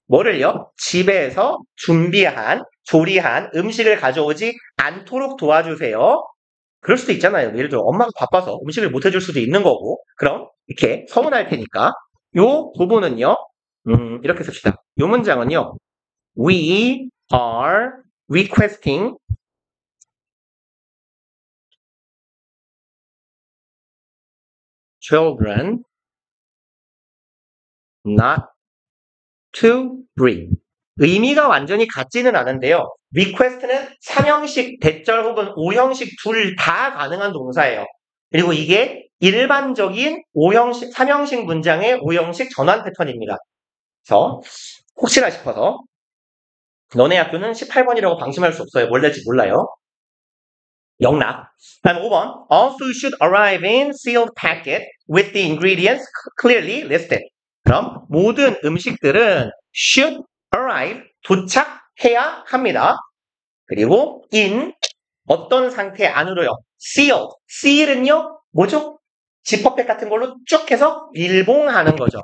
뭐를요? 집에서 준비한, 조리한 음식을 가져오지 않도록 도와주세요. 그럴 수도 있잖아요. 예를 들어 엄마가 바빠서 음식을 못 해줄 수도 있는 거고. 그럼 이렇게 서운할 테니까 요 부분은요. 이렇게 씁시다. 요 문장은요. We are requesting children not to bring. 의미가 완전히 같지는 않은데요. request는 3형식 대절 혹은 5형식 둘 다 가능한 동사예요. 그리고 이게 일반적인 3형식 문장의 5형식 전환 패턴입니다. 그래서 혹시나 싶어서 너네 학교는 18번이라고 방심할 수 없어요. 뭘 될지 몰라요. 영락. 다음 5번. All food should arrive in sealed packet with the ingredients clearly listed. 그럼 모든 음식들은 should arrive, 도착해야 합니다. 그리고 in, 어떤 상태 안으로요. sealed. seal은요, 뭐죠? 지퍼백 같은 걸로 쭉 해서 밀봉하는 거죠.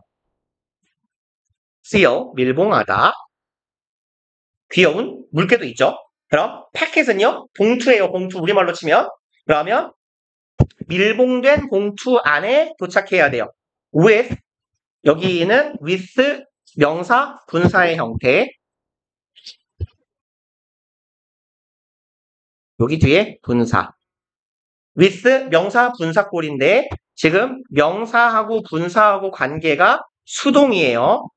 seal, 밀봉하다. 귀여운 물개도 있죠. 그럼 패킷은요, 봉투예요. 봉투 우리말로 치면. 그러면 밀봉된 봉투 안에 도착해야 돼요. with, 여기는 with 명사 분사의 형태. 여기 뒤에 분사. with 명사 분사꼴인데 지금 명사하고 분사하고 관계가 수동이에요.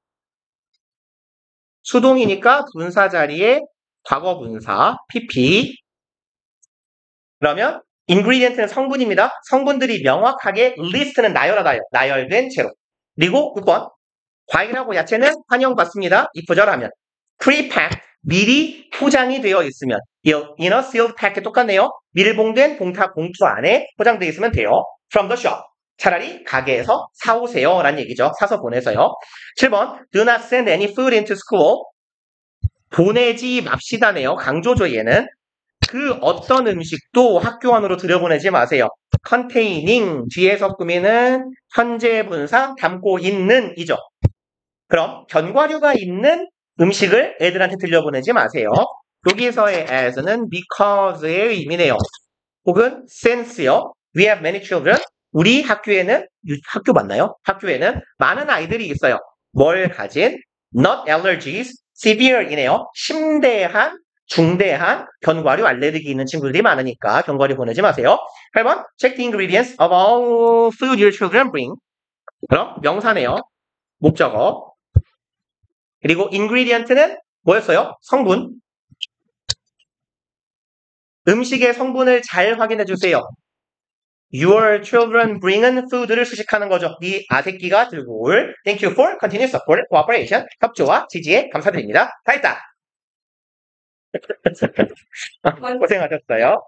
수동이니까 분사 자리에 과거 분사, pp. 그러면 ingredient는 성분입니다. 성분들이 명확하게 list는 나열하다요. 나열된 채로. 그리고 6번. 과일하고 야채는 환영받습니다. 이 구절하면 pre-packed, 미리 포장이 되어 있으면 in a sealed packet 똑같네요. 밀봉된 봉투 안에 포장되어 있으면 돼요. from the shop. 차라리 가게에서 사오세요 라는 얘기죠. 사서 보내서요. 7번. Do not send any food into school. 보내지 맙시다네요. 강조죠, 얘는. 그 어떤 음식도 학교 안으로 들여보내지 마세요. containing 뒤에서 꾸미는 현재 분사 담고 있는 이죠. 그럼 견과류가 있는 음식을 애들한테 들려보내지 마세요. 여기서의 as는 because의 의미네요. 혹은 since요. We have many children. 우리 학교에는 학교 맞나요? 학교에는 많은 아이들이 있어요. 뭘 가진? Not allergies, severe이네요. 심대한, 중대한 견과류 알레르기 있는 친구들이 많으니까 견과류 보내지 마세요. 8번 Check the ingredients of all food your children bring. 그럼 명사네요. 목적어. 그리고 ingredient는 뭐였어요? 성분. 음식의 성분을 잘 확인해 주세요. Your children bring은 food를 수식하는 거죠. 네 아새끼가 들고 올. Thank you for continued support, cooperation. 협조와 지지에 감사드립니다. 다 했다. 고생하셨어요.